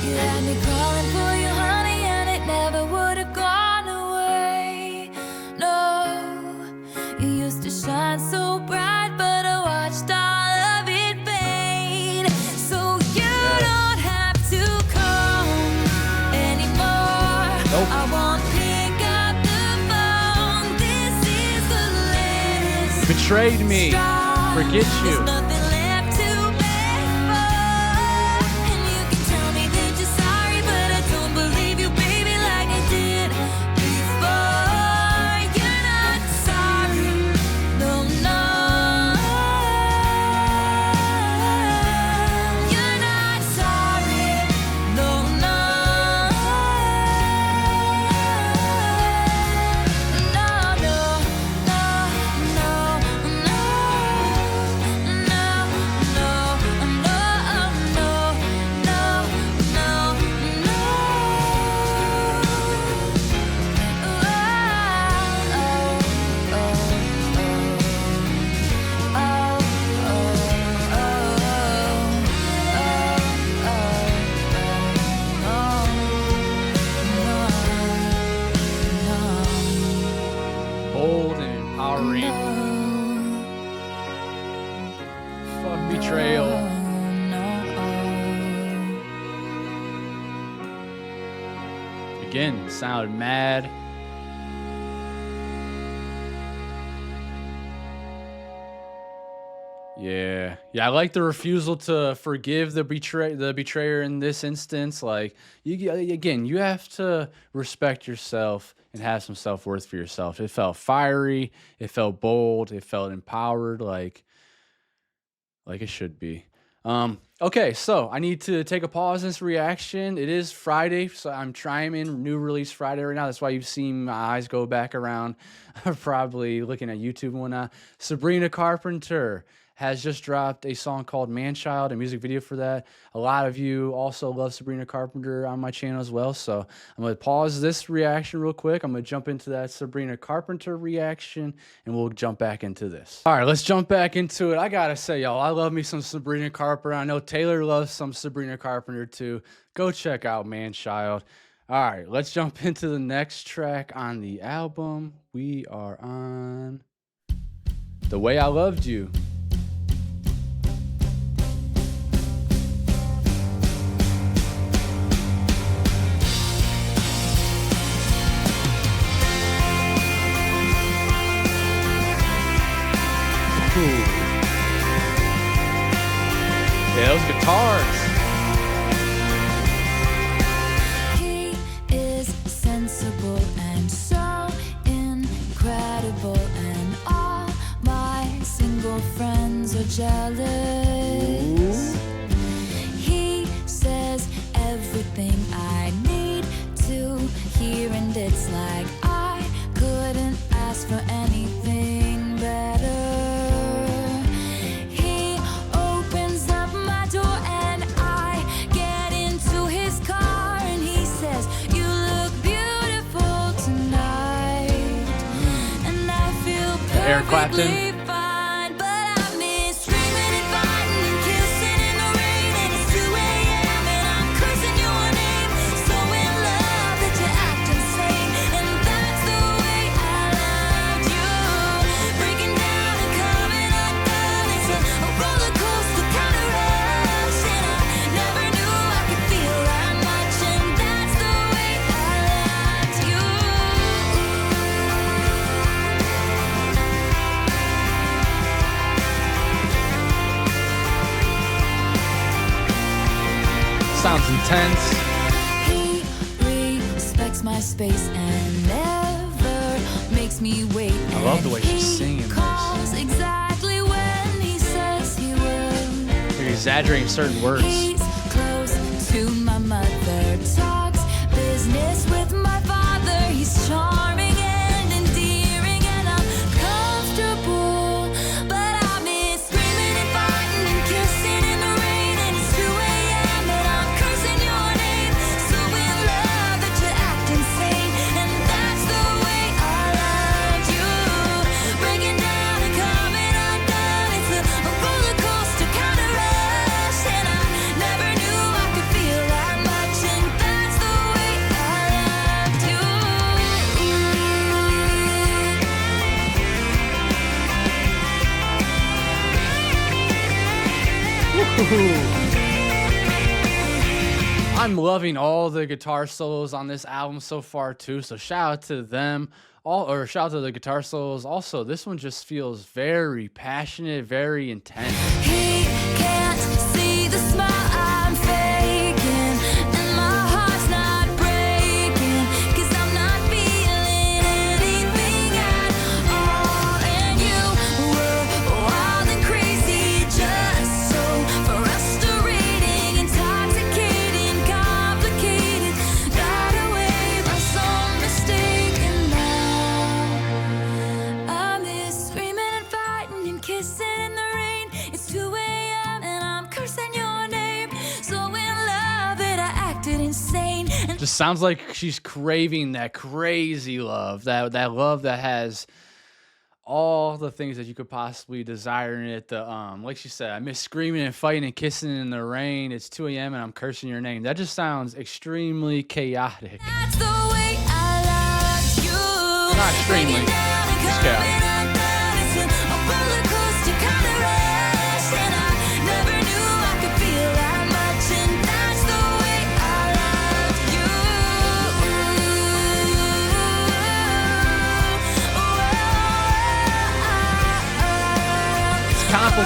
You had me crawling for you, honey, and it never would have gone away. No, you used to shine so bright, but I watched all of it fade. So you don't have to come anymore. Nope. I won't pick up the phone. This is the last Betrayed me. straw. Forget you. There's nothing left to beg for. And you can tell me that you're sorry, but I don't believe you, baby, like I did before. You're not sorry. No, no. betrayal. Again, sounded mad. Yeah, I like the refusal to forgive the betrayer in this instance. Like, you have to respect yourself and have some self worth for yourself. It felt fiery, it felt bold, it felt empowered, like it should be. Okay, so I need to take a pause in this reaction. It is Friday, so I'm trying in new release Friday right now. That's why you've seen my eyes go back around, probably looking at YouTube and whatnot. Sabrina Carpenter has just dropped a song called Man Child, a music video for that. A lot of you also love Sabrina Carpenter on my channel as well. So I'm going to pause this reaction real quick. I'm going to jump into that Sabrina Carpenter reaction, and we'll jump back into this. All right, let's jump back into it. I got to say, y'all, I love me some Sabrina Carpenter. I know Taylor loves some Sabrina Carpenter too. Go check out Man Child. All right, let's jump into the next track on the album. We are on The Way I Loved You. Yeah, those guitars. He is sensible and so incredible, and all my single friends are jealous. He says everything I need to hear, and it's like I couldn't ask for anything better. Eric Clapton. Sounds intense. He respects my space and never makes me wait. I love the way she's singing this. Exactly when he says he will. You're exaggerating certain words. He's close to my mother, talks business with my father. He's charming and endearing, and I'm comfortable, but I miss screaming and fighting and kissing in the rain, and it's 2 a.m. and I'm cursing your name. So in love that you act insane, and that's the way I loved you. Breaking down and coming undone, it's a roller coaster kind of rush, and I never knew I could feel that much, and that's the way I loved you. I'm loving all the guitar solos on this album so far too, so shout out to them or shout out to the guitar solos. Also, this one just feels very passionate, very intense. He can't see the smile I'm faking, and my heart's not breaking, 'cause I'm not feeling anything at all. And you were wild and crazy, just so frustrating, intoxicating, complicated. Got away by some mistake, and now I miss screaming and fighting and kissing in the rain. It's 2 a.m. and I'm cursing your name. So in love that I acted insane. And Just sounds like she's craving that crazy love, that love that has all the things that you could possibly desire in it. Like she said, I miss screaming and fighting and kissing in the rain. It's 2 a.m. and I'm cursing your name. That just sounds extremely chaotic. that's the way I loved you. Not extremely, Breaking down and just coming chaotic. undone, it's a roller coaster kind of rush, and I never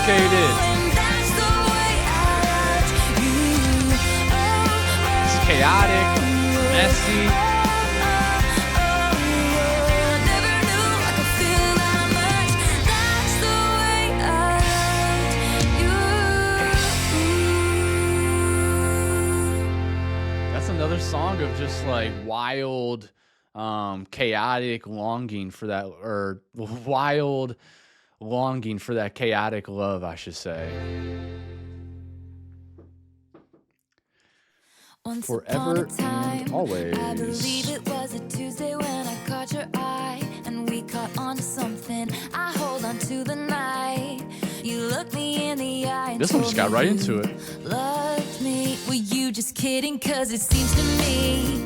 complicated. It's chaotic, messy. That's another song of just like wild, chaotic longing for that, or wild longing for that chaotic love, I should say. Once Forever upon a time, and always. I believe it was a Tuesday when I caught your eye, and we caught on to something. I hold on to the night. You looked me in the eye. This one just got right into it. Loved me. Were you just kidding? 'Cause it seems to me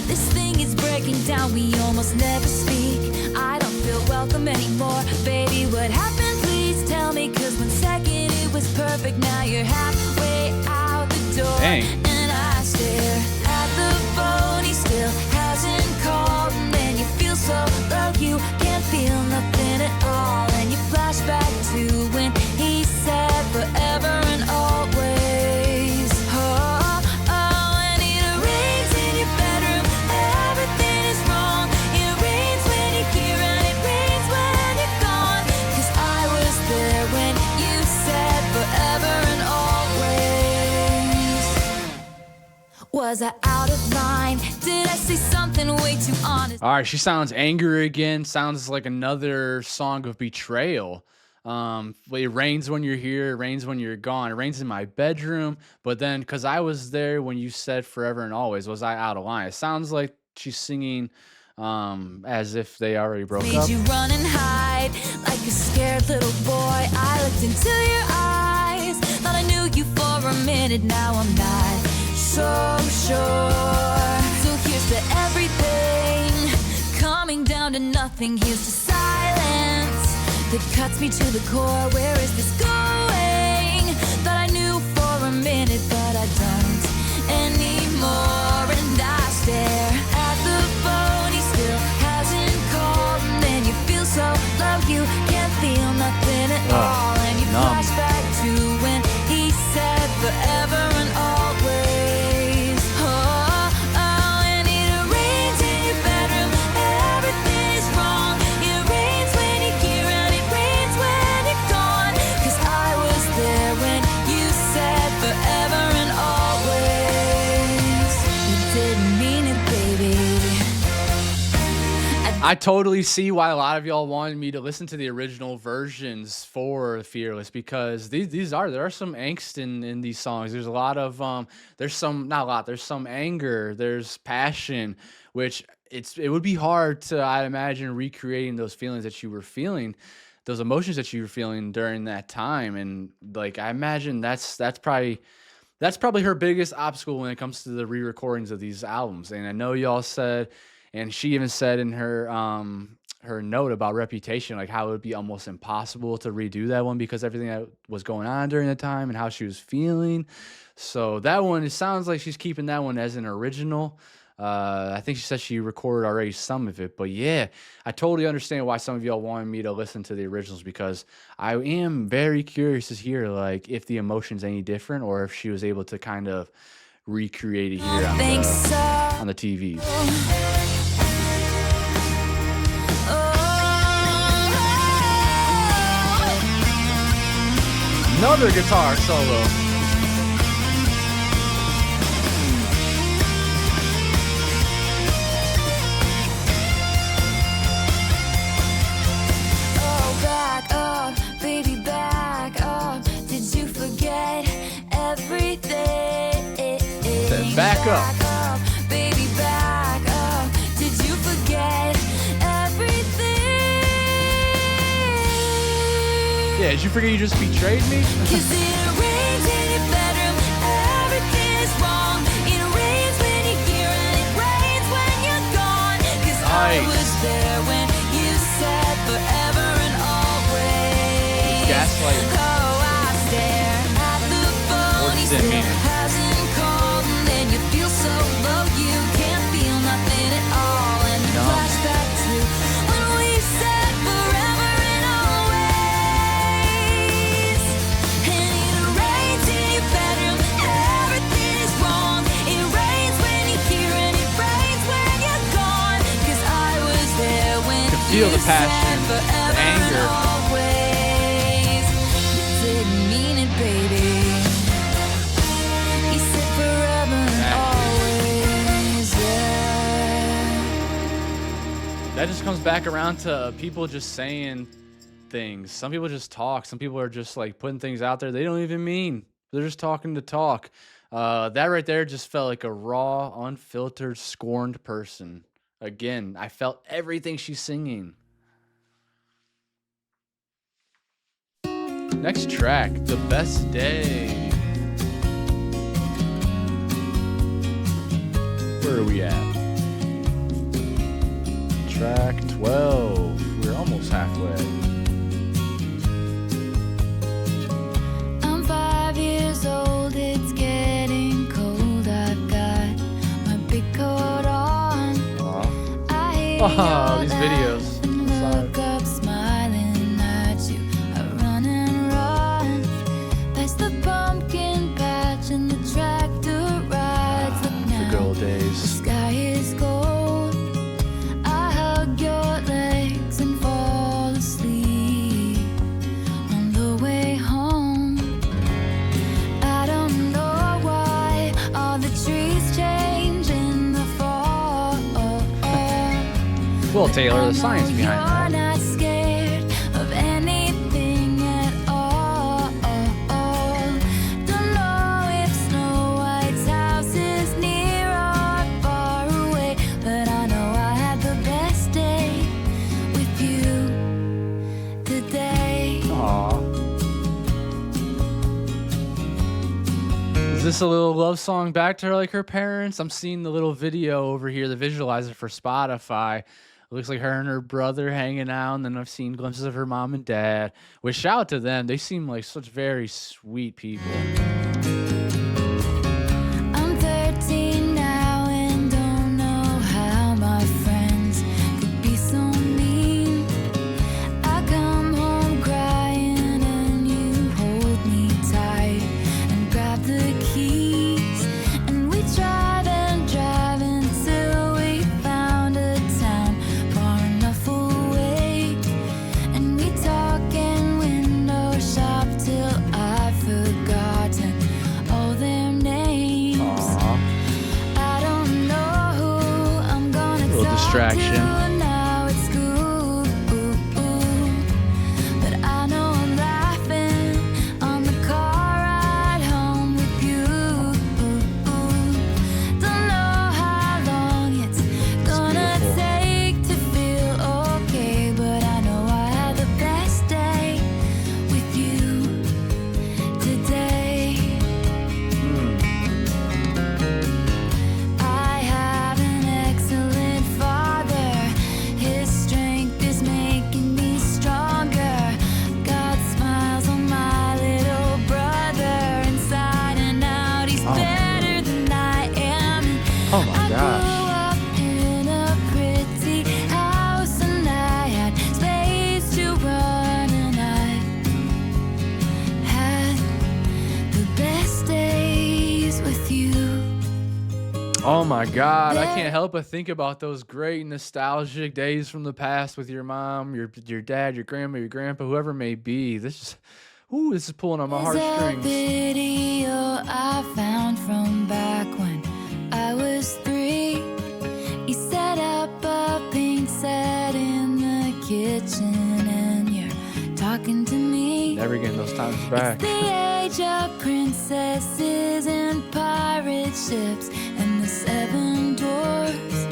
this thing is breaking down. We almost never speak. I don't feel welcome anymore. Baby, what happened? Please tell me. 'Cause 1 second it was perfect. Now you're halfway out the door. Dang. And I stare at the phone. He still hasn't called. And then you feel so low. You can't feel nothing at all. And you flash back to when he said forever and always. Oh, oh, and it rains in your bedroom. Everything is wrong. It rains when you're here and it rains when you're gone. 'Cause I was there when you said forever and always. Was I out of line? Did I say something way too honest? All right, she sounds angry again. Sounds like another song of betrayal. It rains when you're here, it rains when you're gone. It rains in my bedroom, but then because I was there when you said forever and always, was I out of line? It sounds like she's singing as if they already broke Made up. you run and hide like a scared little boy. I looked into your eyes, thought I knew you for a minute. Now I'm not so sure. So here's to everything, coming down to nothing. Here's to silence that cuts me to the core. Where is this going? Thought I knew for a minute, but I don't anymore. And I stare at the phone. He still hasn't called. And then you feel so low. You can't feel nothing at all. And you numb. flash back to when he said forever and always. Oh, oh, and it rains in your bedroom. Everything is wrong. It rains when you're here and it rains when you're gone. 'Cause I was there when you said forever and always. You didn't mean it, baby. I totally see why a lot of y'all wanted me to listen to the original versions for Fearless, because there are some angst in these songs. There's a lot of there's some, not a lot, there's some anger, there's passion, which it would be hard to, I imagine, recreating those feelings that you were feeling, those emotions that you were feeling during that time. And like, I imagine that's probably her biggest obstacle when it comes to the re-recordings of these albums. And I know y'all said, and she even said in her her note about Reputation, like how it would be almost impossible to redo that one because everything that was going on during the time and how she was feeling. So that one, it sounds like she's keeping that one as an original. I think she said she recorded already some of it, but yeah, I totally understand why some of y'all wanted me to listen to the originals, because I am very curious to hear like if the emotion's any different or if she was able to kind of recreate it here on the TV. Another guitar solo. Oh, back up, baby, back up. Did you forget everything? Back up. Baby, back up. Did you forget everything? Yeah, did you forget you just betrayed me? 'Cause it rains in your bedroom, everything is wrong. It rains when you're here and it rains when you're gone. 'Cause I Nice. was there when you said forever and always. Gaslighting. Oh, I stare at the phone. Or He just didn't still mean it. hasn't called. And then you feel so low, you can't feel nothing at all. And you Numb. flash back to when we said forever and always. feel the passion, the anger. Always. You didn't mean it, baby. You said forever and always, yeah. That just comes back around to people just saying things. Some people just talk. Some people are just like putting things out there they don't even mean. They're just talking to talk. That right there just felt like a raw, unfiltered, scorned person. Again, I felt everything she's singing. Next track, The Best Day. Where are we at? Track 12. We're almost halfway. I'm 5 years old, it's getting cold. I've got my big coat on. I hear Oh, your these videos. laugh and look up, smiling at you. I run and run past the pumpkin patch and the tractor rides. Look The now, good old the days. sky is gold. I hug your legs and fall asleep on the way home. I don't know why all the trees change in the fall. Well, Taylor, the science You're behind that. not scared of anything at all. Don't know if Snow White's house is near or far away, but I know I had the best day with you today. Aw. Is this a little love song back to her like her parents? I'm seeing the little video over here, the visualizer for Spotify. It looks like her and her brother hanging out, and then I've seen glimpses of her mom and dad. Which, shout out to them. They seem like such very sweet people. I'm 13 now and don't know how my friends could be so mean. I come home crying and you hold me tight and grab the keys, and we drive until we found a town far enough away, and we talk and window shop till I've forgotten all their names. Aw. I don't know who I'm gonna Little talk distraction. to now at school, but I know I'm laughing on the car ride home with you. Don't know how long it's gonna beautiful. take to feel okay, but I know I had the best day with you today. I have an excellent father. His strength is making me stronger. God smiles on my little brother. Inside and out, he's better than I am. Oh my I gosh. grew up in a pretty house, and I had space to run, and I had the best days with you. Oh my God, I can't help but think about those great nostalgic days from the past with your mom, your dad, your grandma, your grandpa, whoever it may be. This is pulling on my There's a heartstrings. video I found from back when I was 3. You set up a paint set in the kitchen, and you're talking to me. Never getting those times back. It's the age of princesses and pirate ships and the 7 dwarfs.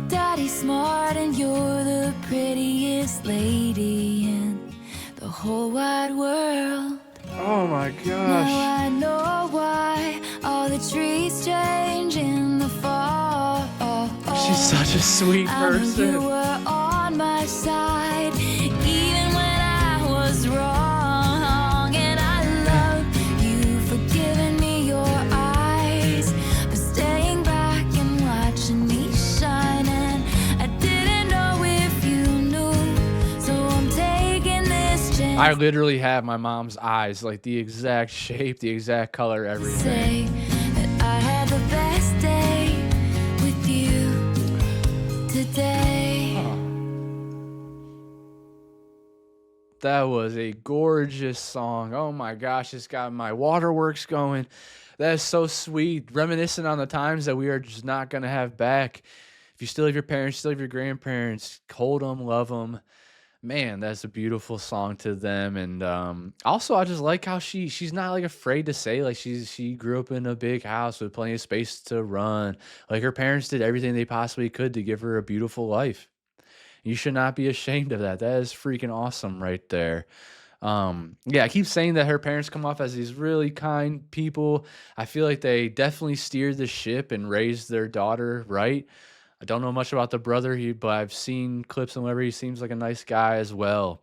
Daddy's smart and you're the prettiest lady in the whole wide world. Oh my gosh. Now I know why all the trees change in the fall. She's such a sweet I knew you person. were on my side, even when I was wrong. And I love you for giving me your eyes, for staying back and watching me shine. And I didn't know if you knew, so I'm taking this chance. I literally have my mom's eyes, like the exact shape, the exact color, everything. Say that I had the best day with you today. That was a gorgeous song. Oh my gosh, it's got my waterworks going. That is so sweet. Reminiscent on the times that we are just not going to have back. If you still have your parents, still have your grandparents, hold them, love them. Man, that's a beautiful song to them. And also, I just like how she's not like afraid to say like she grew up in a big house with plenty of space to run. Like her parents did everything they possibly could to give her a beautiful life. You should not be ashamed of that. That is freaking awesome right there. Yeah, I keep saying that her parents come off as these really kind people. I feel like they definitely steered the ship and raised their daughter right. I don't know much about the brother, but I've seen clips and whatever. He seems like a nice guy as well.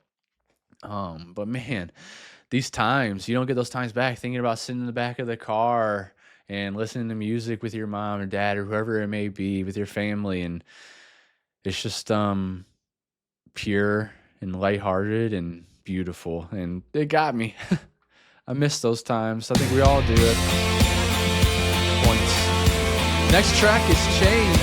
But man, these times you don't get those times back. Thinking about sitting in the back of the car and listening to music with your mom or dad or whoever it may be with your family, and it's just pure and lighthearted and beautiful, and it got me. I miss those times. I think we all do it. Points. Next track is Change.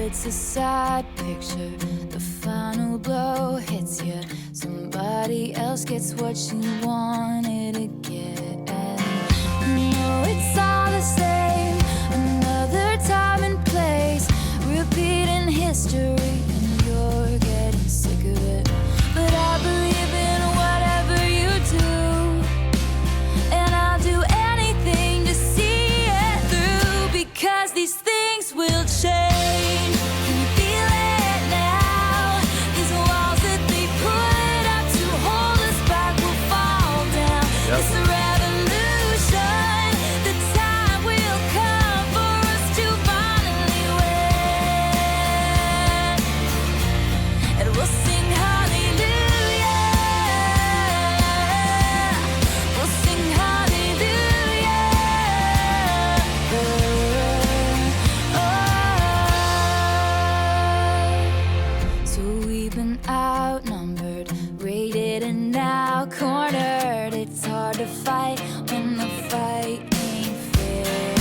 It's a sad picture. The final blow hits you. Somebody else gets what you wanted to get. No, it's all the same. Another time and place, repeating history, and you're getting sick of it. But I believe in whatever you do, and I'll do anything to see it through, because these things will change. Yep. It's a revolution. The time will come for us to finally win, and we'll sing hallelujah. We'll sing hallelujah. Oh. So we've been outnumbered, raided, and now cornered. It's hard to fight when the fight ain't fair.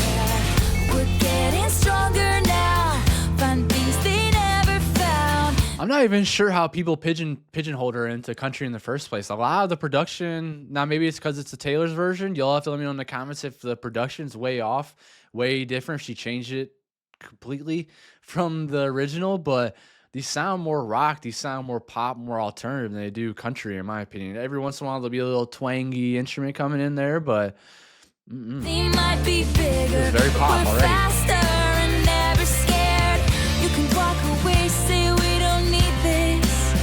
We're getting stronger now, find things they never found. I'm not even sure how people pigeonholed her into country in the first place. A lot of the production, now maybe it's because it's the Taylor's version. You'll have to let me know in the comments if the production's way off, way different, if she changed it completely from the original, but these sound more rock, these sound more pop, more alternative than they do country, in my opinion. Every once in a while, there'll be a little twangy instrument coming in there, but They might be bigger, it's very pop but we're already. faster and never scared. You can walk away, say we don't need this,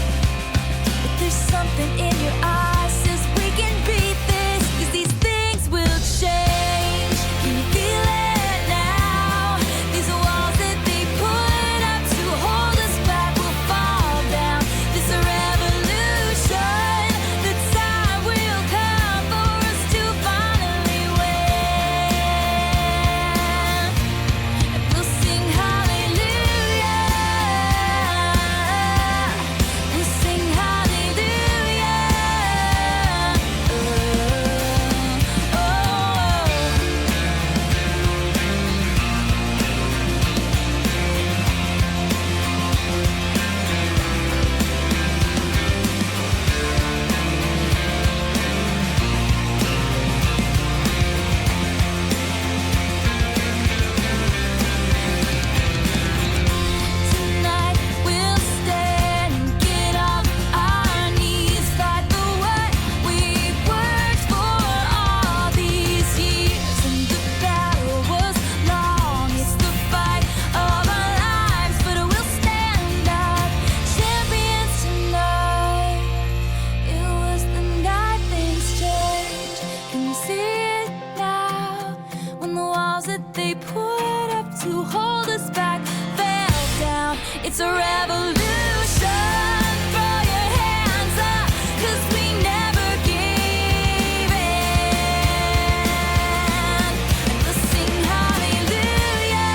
but there's something in your eyes says we can beat this, 'cause these things will change. Can you feel it now? These walls that they put up to hold us back will fall down. This revolution, the time will come for us to finally win, and we'll sing hallelujah. We'll sing hallelujah. Oh, oh. Tonight we'll stand and get off our knees, fight for what we've worked for all these years. And the battle was long, it's the fight of our lives, but we'll stand up, champions tonight. It was the night things changed. Can you see it now? When the walls that they put up to hold us back fell down. It's a revolution. Throw your hands up, 'cause we never gave in. And we'll sing hallelujah.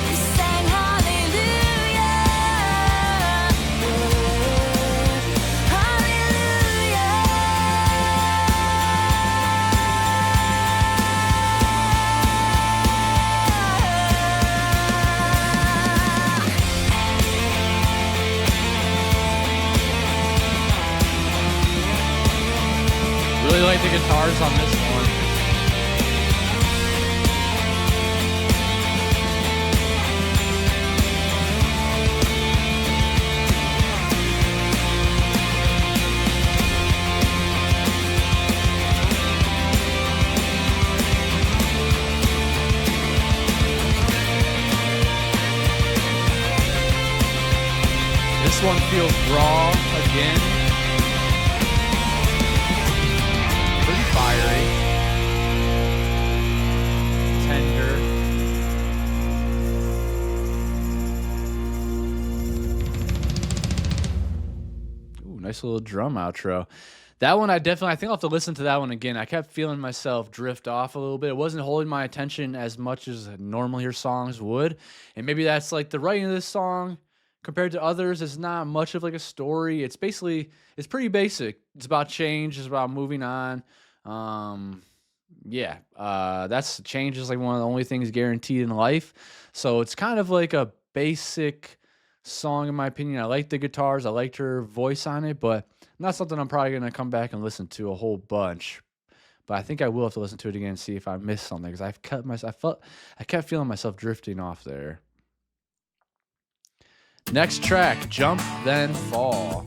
We sang hallelujah. guitars on this one. This one feels raw again. Pretty fiery. Tender. Ooh, nice little drum outro. That one I think I'll have to listen to that one again. I kept feeling myself drift off a little bit. It wasn't holding my attention as much as normally your songs would. And maybe that's like the writing of this song compared to others is not much of like a story. It's pretty basic. It's about change. It's about moving on. That's change is like one of the only things guaranteed in life. So it's kind of like a basic song in my opinion. I like the guitars. I liked her voice on it, but not something I'm probably going to come back and listen to a whole bunch. But I think I will have to listen to it again and see if I missed something because I kept feeling myself drifting off there. Next track, Jump Then Fall.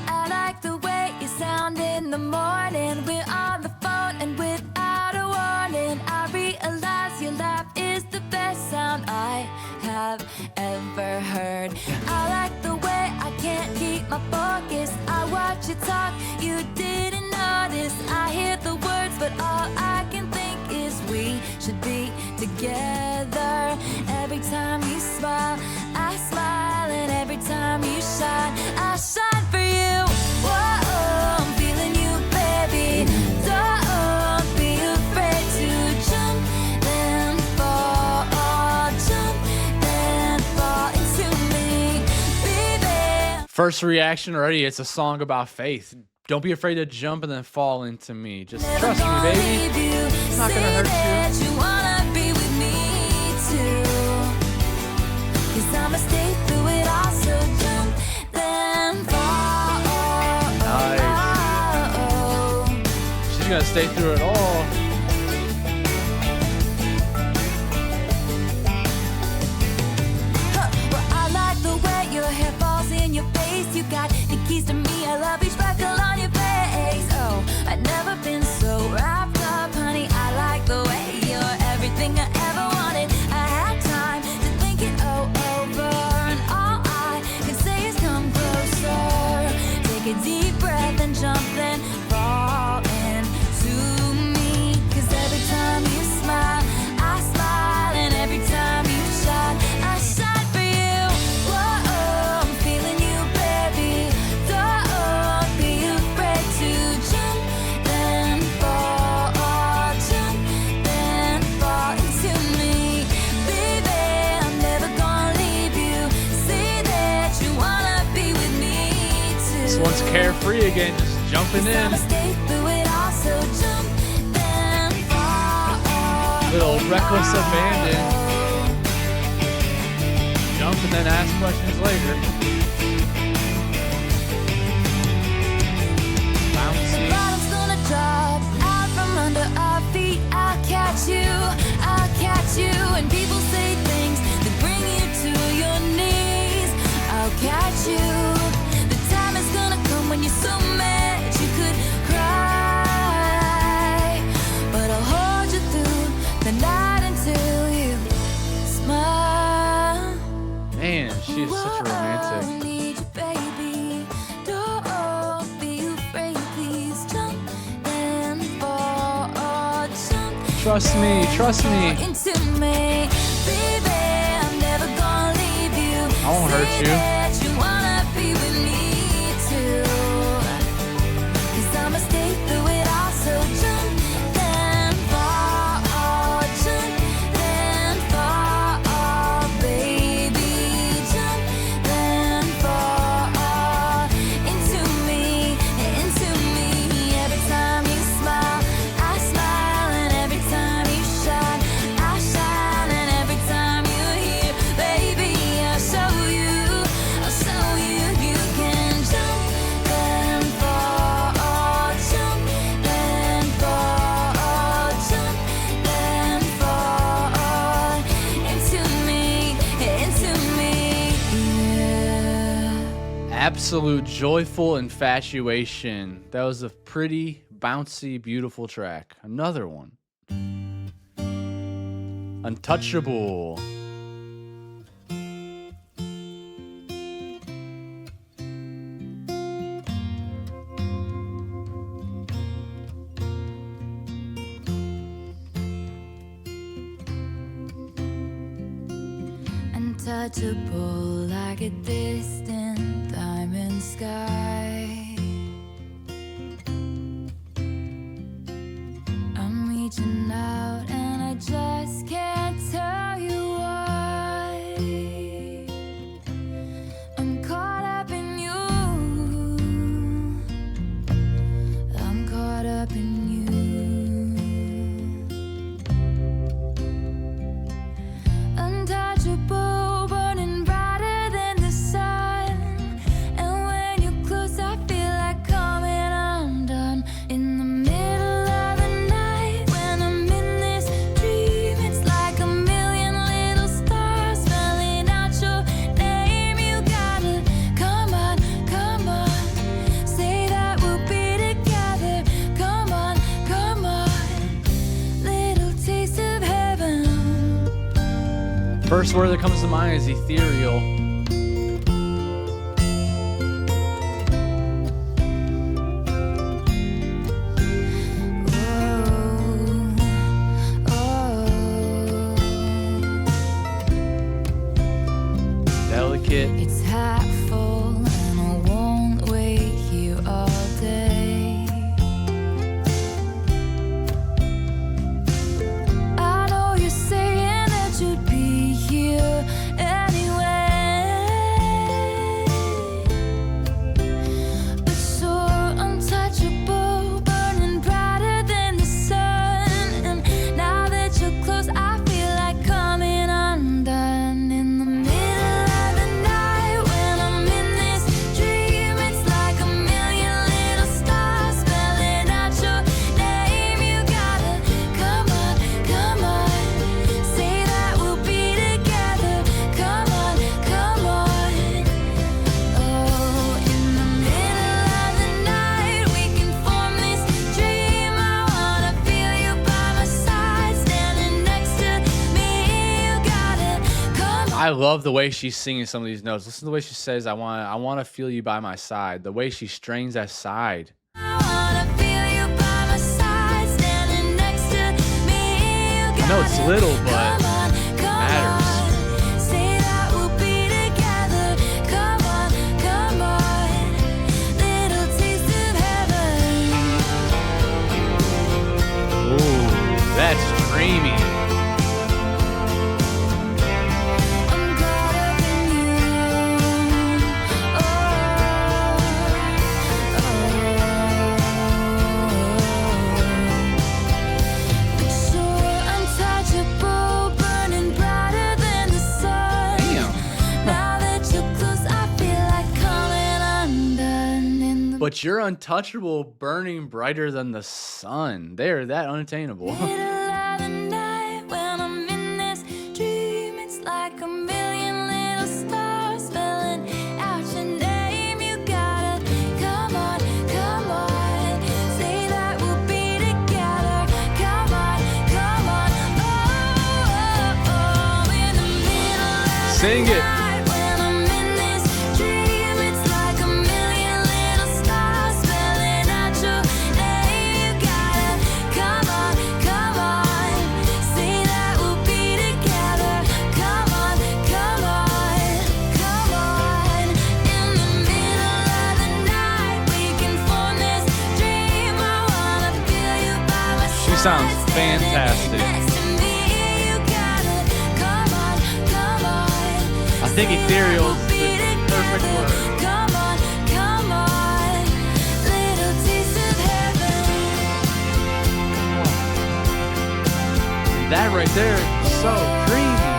I like the way you sound in the morning. We're on the phone and without a warning, I realize your laugh is the best sound I have ever heard. I like the way I can't keep my focus. I watch you talk, you didn't notice. I hear the words, but all I can think is we should be together. Every time you smile, I smile, and every time you shine, I shine for you. Whoa, I'm feeling you, baby. Don't be afraid to jump, then fall. Jump, then fall into me, baby. First reaction already, it's a song about faith. Don't be afraid to jump and then fall into me. Just trust me, baby. It's not gonna hurt you. You wanna be with me too. 'Cause I'ma stay through it all, so jump, then fall. Nice. She's gonna stay through it all. Well, I like the way your hair falls in your face. You got the keys to me. I love each freckle on your face. Oh, I've never been so wrapped up, honey. I like the way you're everything I ever wanted. I had time to think it all over, and all I can say is come closer. Take a deep breath and jump, then fall into me. 'Cause every time you smile, I smile, and every time you shine, I shine for you. Whoa, I'm feeling you, baby. Don't be afraid to jump, then fall. Jump, then fall into me, baby. I'm never gonna leave you. Say that you wanna be with me too. This one's carefree again, just jumping in. I'ma stay through it all, so jump, then fall. Little reckless abandon. Jump and then ask questions later. Bouncy. Bottom's gonna drop out from under our feet. I'll catch you, and people say things that bring you to your knees. I'll catch you. The time is gonna come when you're so mad you could cry, but I'll hold you through the night until you smile. Man, she is such a romantic. Whoa, need you, baby. Don't be afraid, please jump, then fall. Jump, Trust me, trust me. into me, baby. I'm never gonna leave you. I won't hurt Say you. that you wanna be with me too. 'Cause I'ma stay through it all, so jump, then fall. Jump, then fall, baby. Jump, then fall into me. Every time you smile, I smile, and every time you shine, I shine, and every time you hear Absolute Joyful Infatuation. That was a pretty bouncy, beautiful track. Another one. Untouchable. Untouchable like a distant diamond sky. I'm reaching out and I just can't tell you why. I'm caught up in you. I'm caught up in you. Untouchable, burning brighter than the sun. And when you're close, I feel like coming undone. In the middle of the night, when I'm in this dream, it's like a million little stars spelling out your name. You gotta come on, come on, say that we'll be together. Come on, come on, little taste of heaven. First word that comes to mind is ethereal. Delicate. It's half full and I won't wait here all day. I know you're saying that you'd be here anyway, but you're untouchable, burning brighter than the sun. And now that you're close, I feel like coming undone. In the middle of the night, when I'm in this dream, it's like a million little stars spelling out your name. You gotta come on, say that we'll be together. Come on, come on. Oh, in the middle of the night, we can form this dream. I wanna feel you by my side, standing next to me. You gotta come on. I love the way she's singing some of these notes. Listen to the way she says, I want to feel you by my side. The way she strains that side. I wanna feel you by my side, standing next to me. You I know it's gotta little, but come on, matters. say that we'll be together. Come on, little taste of heaven. Ooh, that's dreamy. I'm caught up in you. But you're untouchable, burning brighter than the sun. Damn. Now that you're close, I feel like coming undone. In the But you're untouchable, burning brighter than the sun. They're that unattainable. middle of the night, when I'm in this dream, it's like a million little stars spelling out your name. You gotta come on, say that we'll be together. Come on, oh, in the middle of Sing the it. night, when I'm in this dream, it's like a million little stars spelling out your name. You gotta come on, say that we'll be together. Come on, in the middle of the night, we can form this dream. I wanna feel you by my side. She sounds fantastic. Next to me, you gotta come on. I think ethereal is the perfect word. Come on, little taste of heaven. That right there is so dreamy.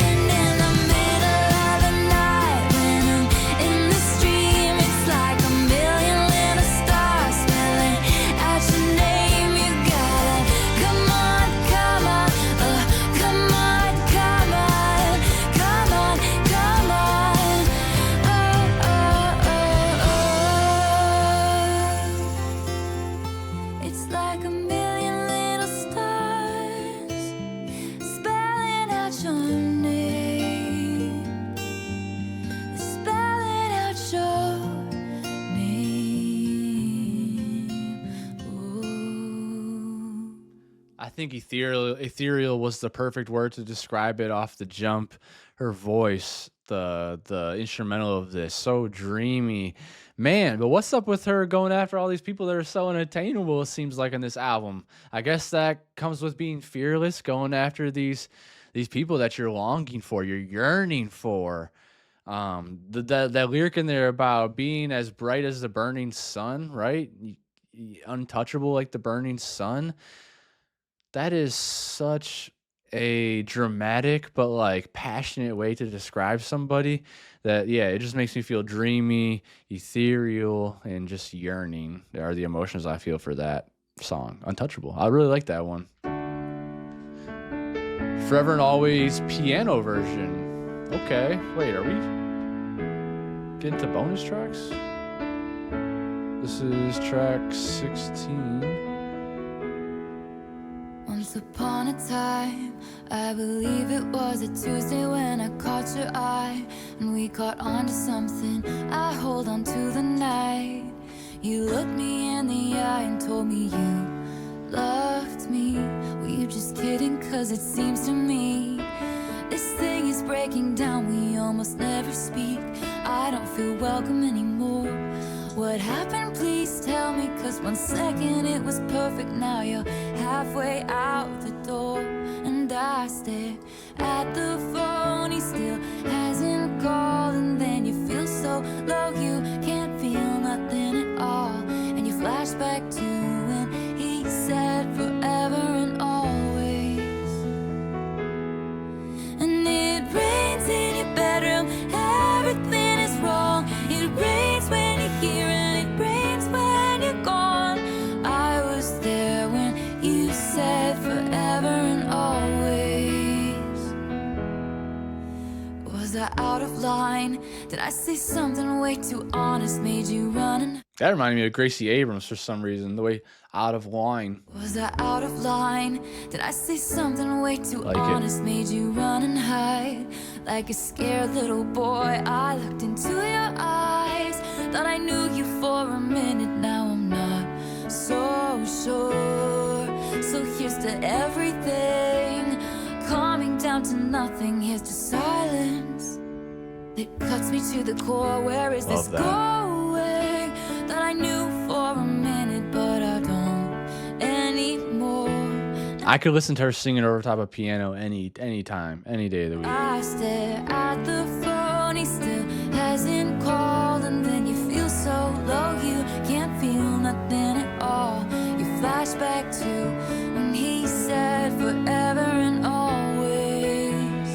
And in the middle of the night, when I'm in the stream, it's like a million little stars spelling I think ethereal was the perfect word to describe it off the jump. Her voice, the instrumental of this, so dreamy. Man, but what's up with her going after all these people that are so unattainable, it seems like in this album? I guess that comes with being fearless, going after these people that you're longing for, you're yearning for. That lyric in there about being as bright as the burning sun, right? Untouchable like the burning sun. That is such a dramatic but like passionate way to describe somebody that, yeah, it just makes me feel dreamy, ethereal, and just yearning are the emotions I feel for that song. Untouchable. I really like that one. Forever and Always piano version. Okay, wait, are we getting to bonus tracks? This is track 16. Once upon a time, I believe it was a Tuesday when I caught your eye, and we caught on to something. I hold on to the night. You looked me in the eye and told me you loved me. Were you just kidding? 'Cause it seems to me this thing is breaking down. We almost never speak. I don't feel welcome anymore. What happened? Please tell me, 'cause 1 second it was perfect. Now you're halfway out the door, and I stare at the phone. He still hasn't called, and then you feel so low you can't feel nothing at all, and you flash back to when he said forever and always. And it rains in your bedroom, everything is wrong. It rains when you're here and it rains when you're gone. I was there when you said forever and always. Was I out of line? Did I say something way too honest, made you run? And That reminded me of Gracie Abrams for some reason, the way out of line. was I out of line? Did I say something way too Like it. honest, made you run and hide? Like a scared little boy, I looked into your eyes. Thought I knew you for a minute, now I'm not so sure. So here's to everything, calming down to nothing. Here's to silence that cuts me to the core. Where is this Love that. going? That I knew for a minute, but I don't anymore. I could listen to her singing over top of piano any time, any day of the week. I stare at the phone, he still hasn't called, and then you feel so low you can't feel nothing at all. You flash back to when he said forever and always.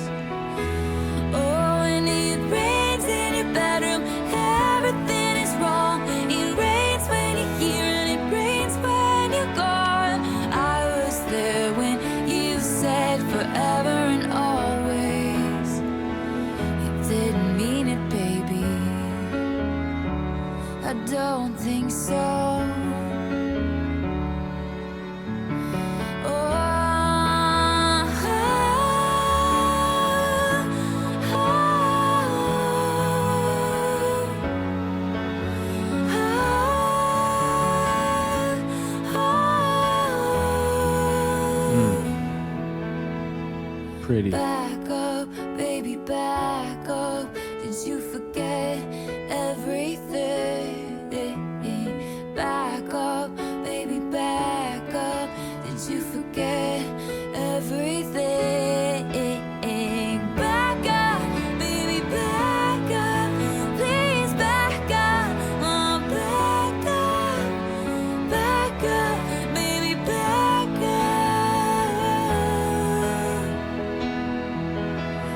Oh, and it rains in your bedroom, everything is wrong. It rains when you're here and it rains when you're gone. I was there when you said forever and always. You didn't mean it, baby. I don't think so. Pretty. Back up, baby, back up. Did you forget everything? Back up, baby, back up. Did you forget everything? Back up, baby, back up. Please back up, oh, back up, baby, back up.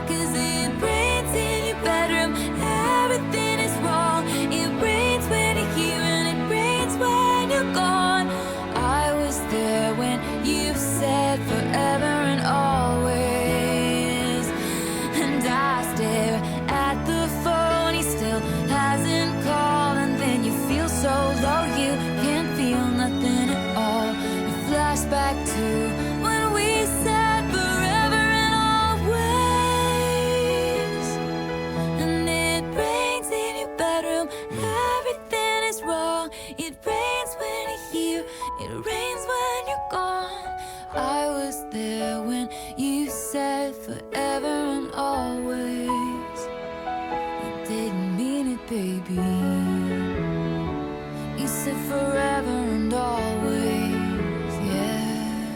'Cause it rains in your bedroom, everything is wrong. It rains when you're here and it rains when you're gone. I was there when you said forever and always. And I stare at the phone, he still hasn't called, and then you feel so low you can't feel nothing at all. You flash back to when we said forever and always. And it rains in your bedroom, everything is wrong. It rains when you're here, it rains when you're gone. I You said forever and always, yeah.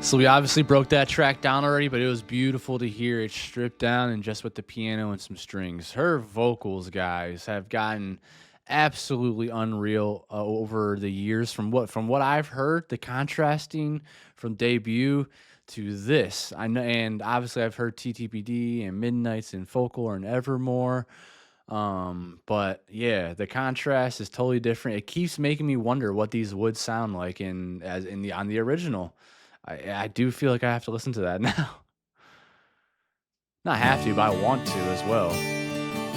So we obviously broke that track down already, but it was beautiful to hear it stripped down and just with the piano and some strings. Her vocals, guys, have gotten absolutely unreal over the years. From what I've heard, the contrasting from debut to this, I know, and obviously I've heard TTPD and Midnights and Folklore and Evermore. But yeah, the contrast is totally different. It keeps making me wonder what these would sound like in the on the original. I do feel like I have to listen to that now. Not have to, but I want to as well.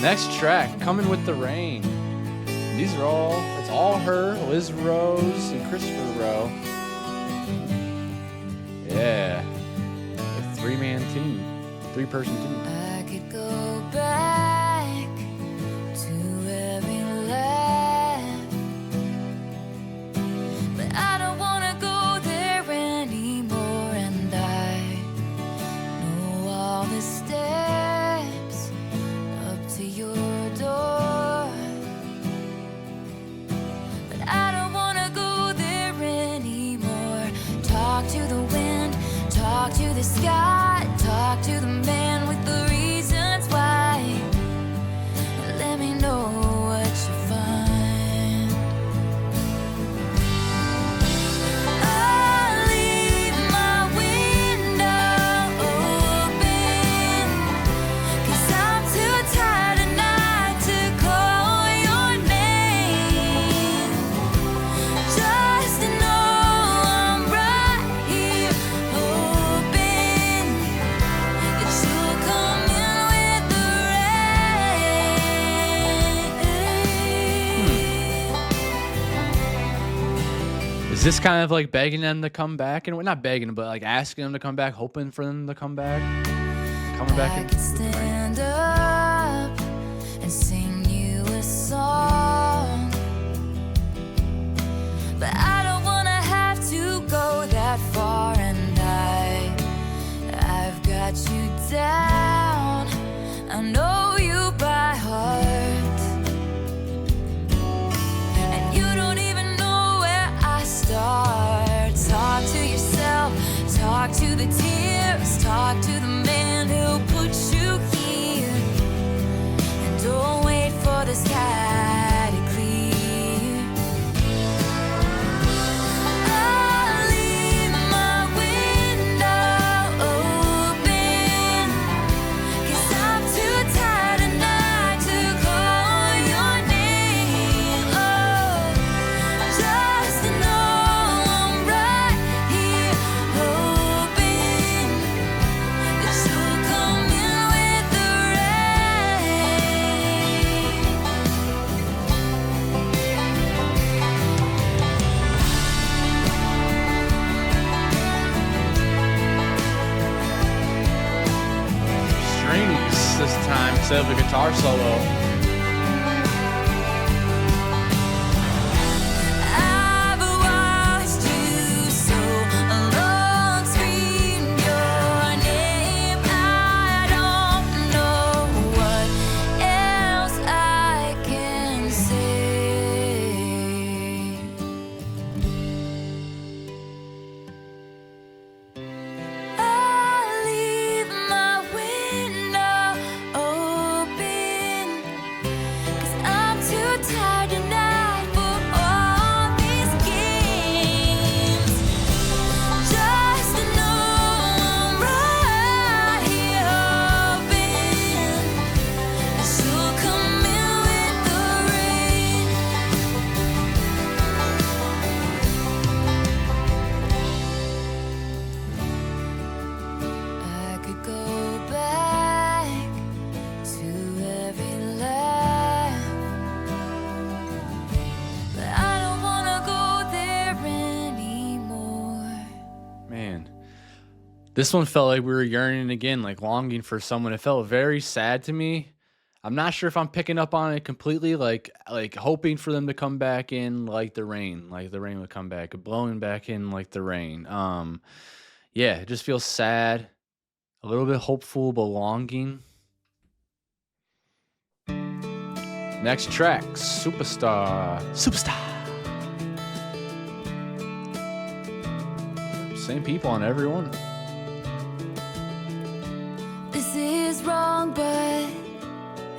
Next track, Coming with the Rain. These are it's all her, Liz Rose and Christopher Rowe. Yeah. A three-person team. I could go back to every laugh, but I don't wanna go there anymore. And I know all the steps up to your door, but I don't wanna go there anymore. Talk to the wind, talk to the sky, talk to the man with the reasons why. Let me know what you find. I'll leave my window open, 'cause I'm too tired tonight to call your name. Just to know I'm right here, hoping that you'll come in with the rain. Is this kind of like begging them to come back? And well, not begging, but like asking them to come back, hoping for them to come back? Coming back I in could with the rain. stand up and sing you a song, but I don't wanna have to go that far. And I've got you down. I know you by heart, and you don't even know where I start. Talk to yourself, talk to the tears, talk to the man who put you here, and don't wait for the sky to clear. I'll leave my window open, 'cause I'm too tired tonight to call your name. Oh, just to know I'm right here, hoping that you'll come in with the Strings this time instead of a guitar solo. I've watched you so long scream your name. I don't know what else I can say. I'll leave my window open, 'cause I'm too tired tonight for all these games. Just to know I'm right here, hoping that you'll come in with the rain. I could go back to every laugh, but I don't wanna go there anymore. Man, this one felt like we were yearning again, like longing for someone. It felt very sad to me. I'm not sure if I'm picking up on it completely, like hoping for them to come back in like the rain would come back, blowing back in like the rain. Yeah, it just feels sad, a little bit hopeful, but longing. Next track, Superstar. Superstar. Same people on every one. This is wrong, but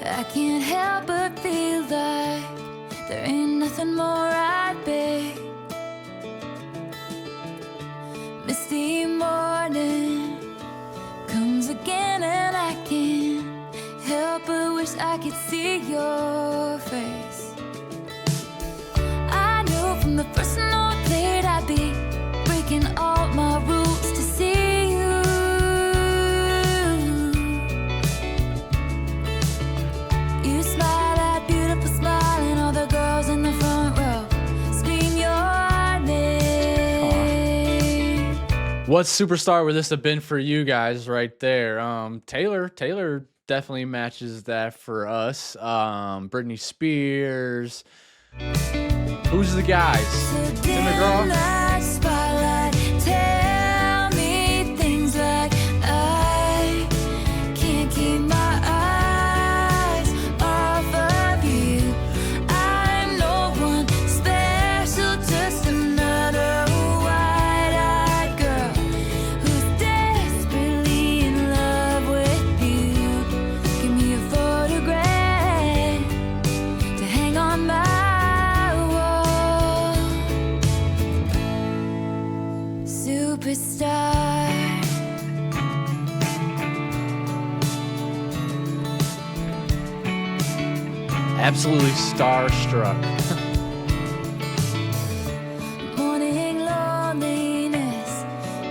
I can't help but feel like there ain't nothing more I'd beg. Misty morning comes again, and I can't help but wish I could see your face. I knew from the first note played I'd be breaking all my rules to see you. You smile that beautiful smile, and all the girls in the front row scream your name. What superstar would this have been for you guys right there? Taylor definitely matches that for us. Britney Spears. Who's the guys? Tim McGraw. That spotlight, tell me things like I can't keep my eyes off of you. I'm no one special, just another wide-eyed girl who's desperately in love with you. Give me a photograph to hang on my superstar. Absolutely starstruck. Morning loneliness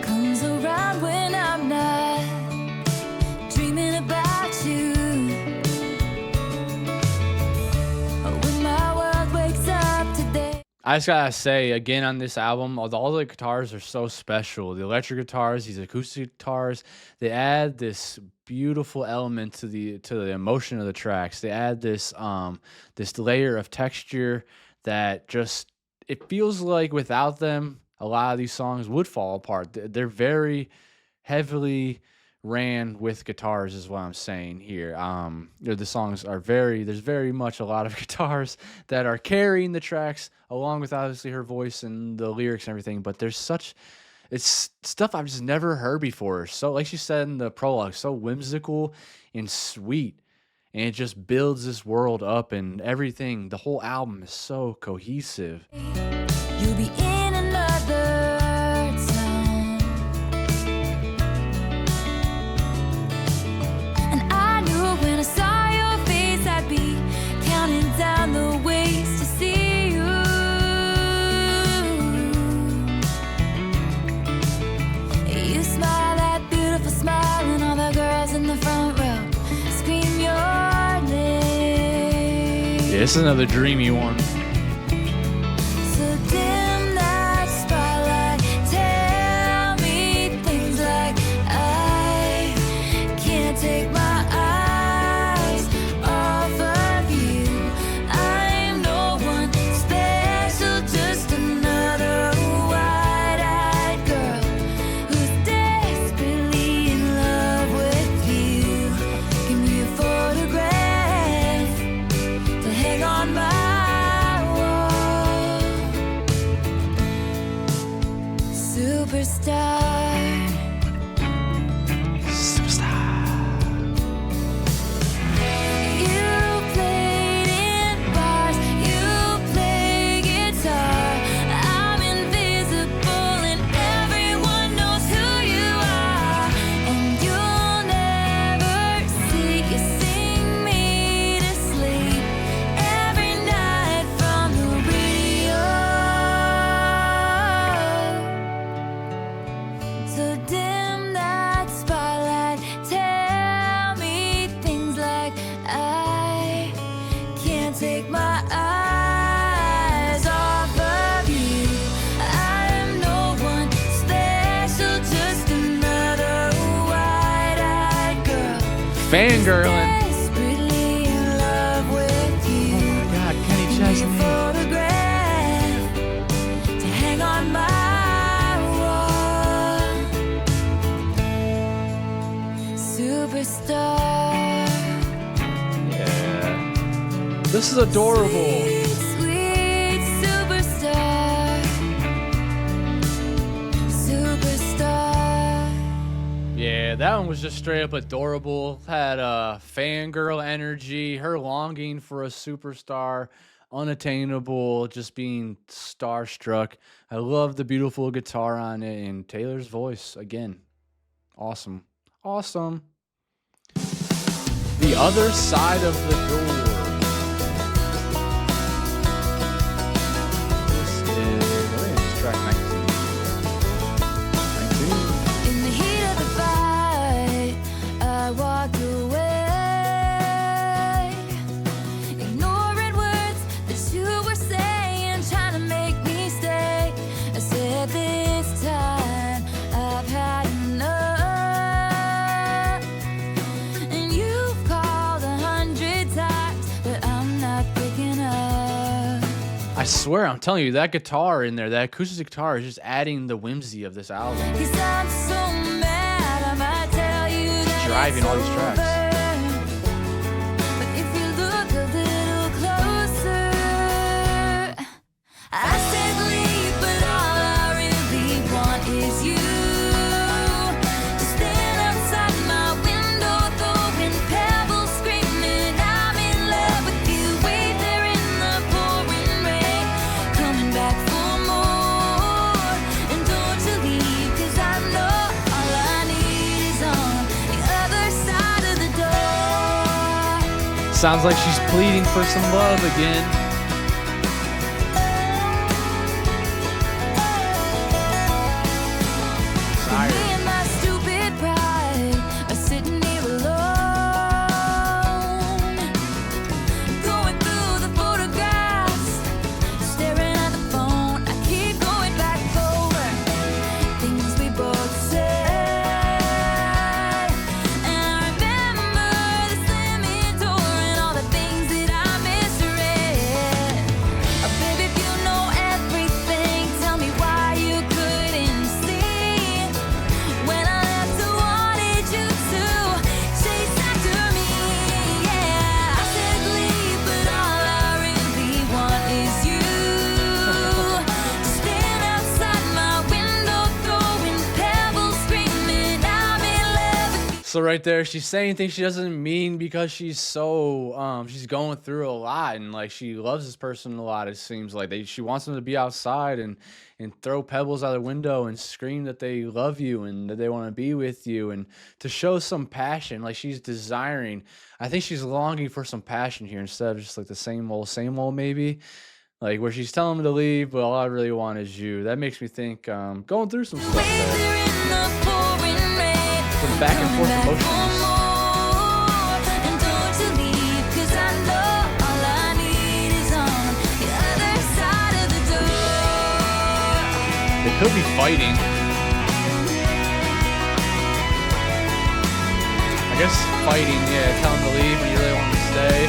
comes around when I'm not dreaming about you. When my world wakes up today. I just gotta say, again, on this album, all the guitars are so special. The electric guitars, these acoustic guitars, they add this beautiful element to the emotion of the tracks. They add this this layer of texture that just, it feels like without them, a lot of these songs would fall apart. They're very heavily ran with guitars, is what I'm saying here. The songs are there's very much a lot of guitars that are carrying the tracks, along with obviously her voice and the lyrics and everything. But it's stuff I've just never heard before. So, like she said in the prologue, so whimsical and sweet, and it just builds this world up and everything. The whole album is so cohesive. You'll be in another town, and I knew when I saw your face I'd be counting down the ways to see you. You smile that beautiful smile, and all the girls in the front row scream your name. Yeah, this is another dreamy one. So dim that spotlight, tell me things like I can't take my eyes off of you. I'm no one special, just another wide-eyed girl who's desperately in love with you. Give me a photograph to hang on my superstar. You played in bars, you play guitar. I'm invisible and everyone knows who you are. And you'll never see, you sing me to sleep every night from the radio. So dim that spotlight, tell me things like I can't take my eyes off of you. I'm no one special, just another wide-eyed girl Fangirling. desperately in love with you. Oh my God, Kenny Give me a Chesney. photograph to hang on my wall. Superstar. Yeah. This is adorable. Sweet, sweet superstar. Superstar. Yeah, that one was just straight up adorable. Had fangirl energy, her longing for a superstar, unattainable, just being starstruck. I love the beautiful guitar on it and Taylor's voice again. Awesome. Awesome. The Other Side of the Door. This is, I think it's track 19. 19. In the heat of the fight, I walked away, ignoring words that you were saying, trying to make me stay. I said this time I've had enough, and you've called 100 times, but I'm not picking up. I swear, I'm telling you, that guitar in there, that acoustic guitar is just adding the whimsy of this album. 'Cause I'm so mad, I might tell you that Driving it's all these tracks. over. But if you look a little closer, I said leave, but all I really want is you to stand outside my window, throwing pebbles, screaming I'm in love with you. Wait there in the pouring rain, coming back for more. And don't you leave, 'cause I know all I need is on the other side of the door. Sounds like she's pleading for some love again. Me and my stupid pride are sitting here alone, going through the photographs, staring at the phone. I keep going back over things we both said, and I remember the slamming door and all the things that I misread. Baby, if you know everything, tell me why you couldn't see when I left. I wanted you to chase after me. Yeah, I said leave, but all I really want is you to stand outside my window, throwing pebbles, screaming I'm in love with you. So right there, she's saying things she doesn't mean because she's so she's going through a lot and like she loves this person a lot. It seems like she wants them to be outside and throw pebbles out the window and scream that they love you and that they want to be with you and to show some passion. Like she's desiring. I think she's longing for some passion here instead of just like the same old maybe. Like where she's telling me to leave, but all I really want is you. That makes me think going through some stuff Wait there. there in the pouring rain, Some back and forth coming back emotions. for more. And don't you leave, 'cause I know all I need is on the other side of the door. They could be fighting. I guess fighting, yeah, tell them to leave when you really want them to stay.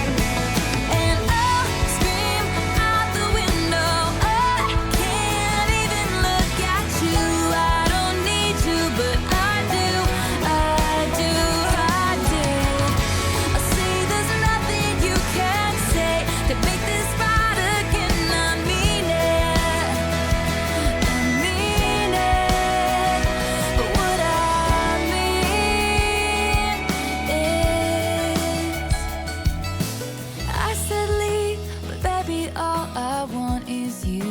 And I'll scream out the window, I can't even look at you. I don't need you, but I do, I do, I do. I say there's nothing you can say to make this right again. I mean it, I mean it. But what I mean is, I said leave, but baby, all I want is you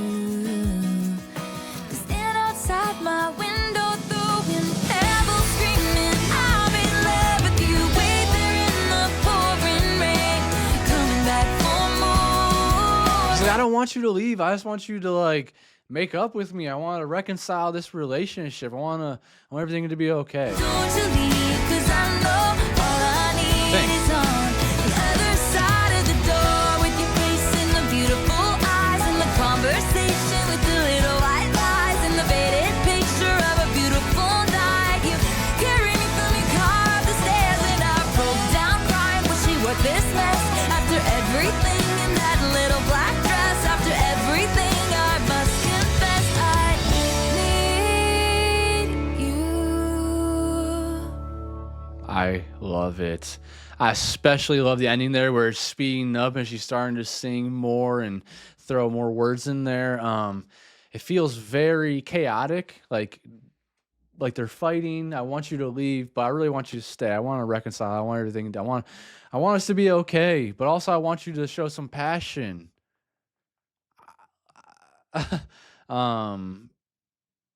to stand outside my window, throwing pebbles, screaming I'm in love with you. Wait there in the pouring rain, coming back for more. She's like, I don't want you to leave. I just want you to like make up with me. I want to reconcile this relationship. I want everything to be okay. Don't you leave, 'cause I know all I need Thanks. is on the other side of the door, with your face and the beautiful eyes and the conversation with the little white lies and the faded picture of a beautiful night. You carry me from your car up the stairs and I broke down crying, wishing what this mess after everything in that little black dress, after everything I must confess I need you. I I love it. I especially love the ending there where it's speeding up and she's starting to sing more and throw more words in there. It feels very chaotic, like they're fighting. I want you to leave, but I really want you to stay. I want to reconcile. I want everything. I want us to be okay, but also I want you to show some passion. um,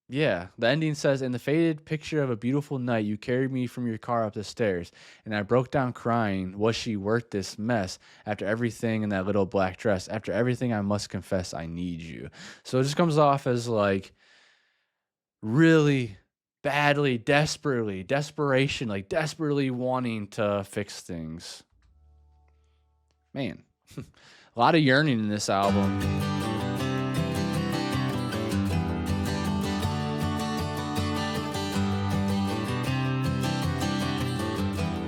yeah, the ending says, in the faded picture of a beautiful night, you carried me from your car up the stairs, and I broke down crying. Was she worth this mess? After everything in that little black dress, after everything, I must confess I need you. So it just comes off as like really badly, desperation, like desperately wanting to fix things. Man, a lot of yearning in this album.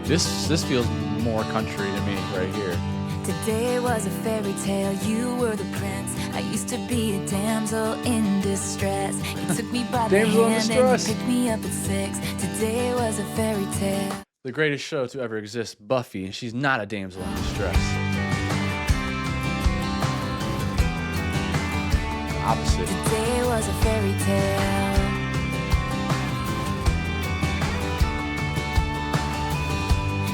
This feels more country to me right here. Today was a fairy tale, you were the prince. I used to be a damsel in distress. You took me by the hand and you picked me up at 6. Today was a fairy tale. The greatest show to ever exist, Buffy, and she's not a damsel in distress. Opposite. Today was a fairy tale.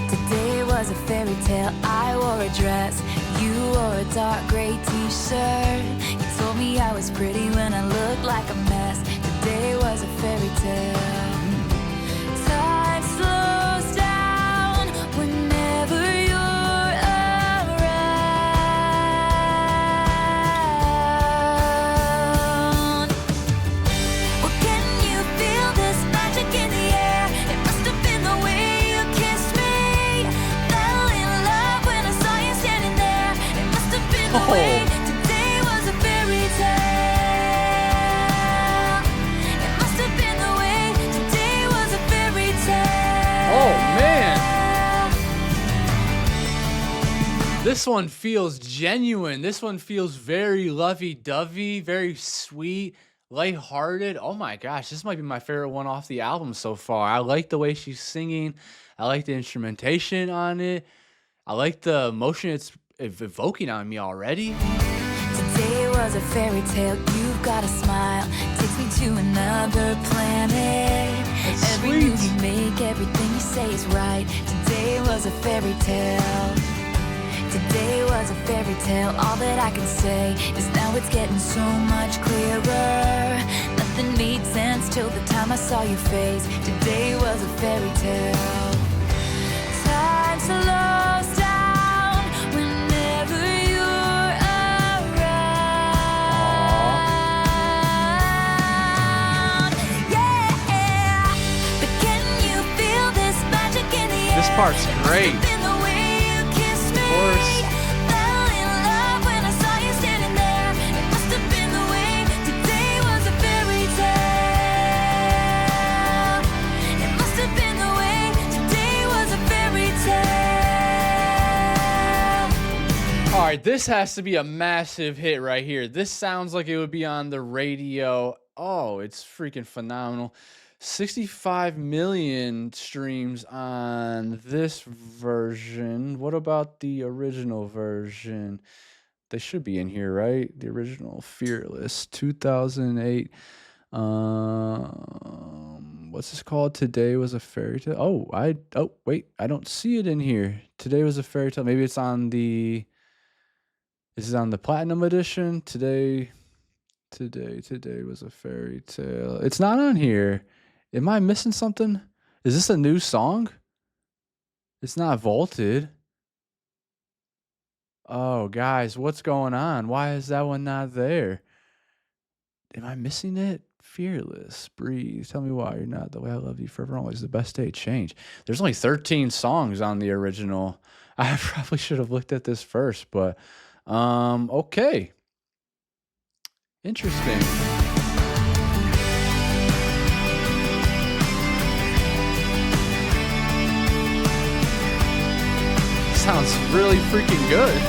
Today was a fairy tale. I wore a dress, you wore a dark gray t-shirt. You told me I was pretty when I looked like a mess. Today was a fairy tale. Time slows down whenever you're around. Well, can you feel this magic in the air? It must have been the way you kissed me. Fell in love when I saw you standing there. It must have been the way. Today was a fairy tale. It must have been the way. Today was a fairy tale. Oh, man. This one feels genuine. This one feels very lovey-dovey, very sweet, lighthearted. Oh my gosh, this might be my favorite one off the album so far. I like the way she's singing. I like the instrumentation on it. I like the emotion it's evoking on me already. Today was a fairy tale. You've got a smile. Takes me to another planet. That's Every sweet. move you make, everything you say is right. Today was a fairy tale. Today was a fairy tale. All that I can say is now it's getting so much clearer. Nothing made sense till the time I saw your face. Today was a fairy tale. Time slows down whenever you're around. Yeah, but can you feel this magic in the air? This part's great. Must have been the way you kissed me. Of course. Fell in love when I saw you standing there. It must have been the way. Today was a fairy tale. It must have been the way. Today was a fairy tale. All right, this has to be a massive hit right here. This sounds like it would be on the radio. Oh, it's freaking phenomenal. 65 million streams on this version. What about the original version? They should be in here, right? The original Fearless 2008. What's this called? Today was a fairy tale. Oh, wait, I don't see it in here. Today was a fairy tale. Maybe it's on the. This is on the Platinum Edition. Today was a fairy tale. It's not on here. Am I missing something? Is this a new song? It's not vaulted. Oh, guys, what's going on? Why is that one not there? Am I missing it? Fearless, breathe. Tell me why you're not the way I love you forever always. The best day change. There's only 13 songs on the original. I probably should have looked at this first, but okay. Interesting. Sounds really freaking good.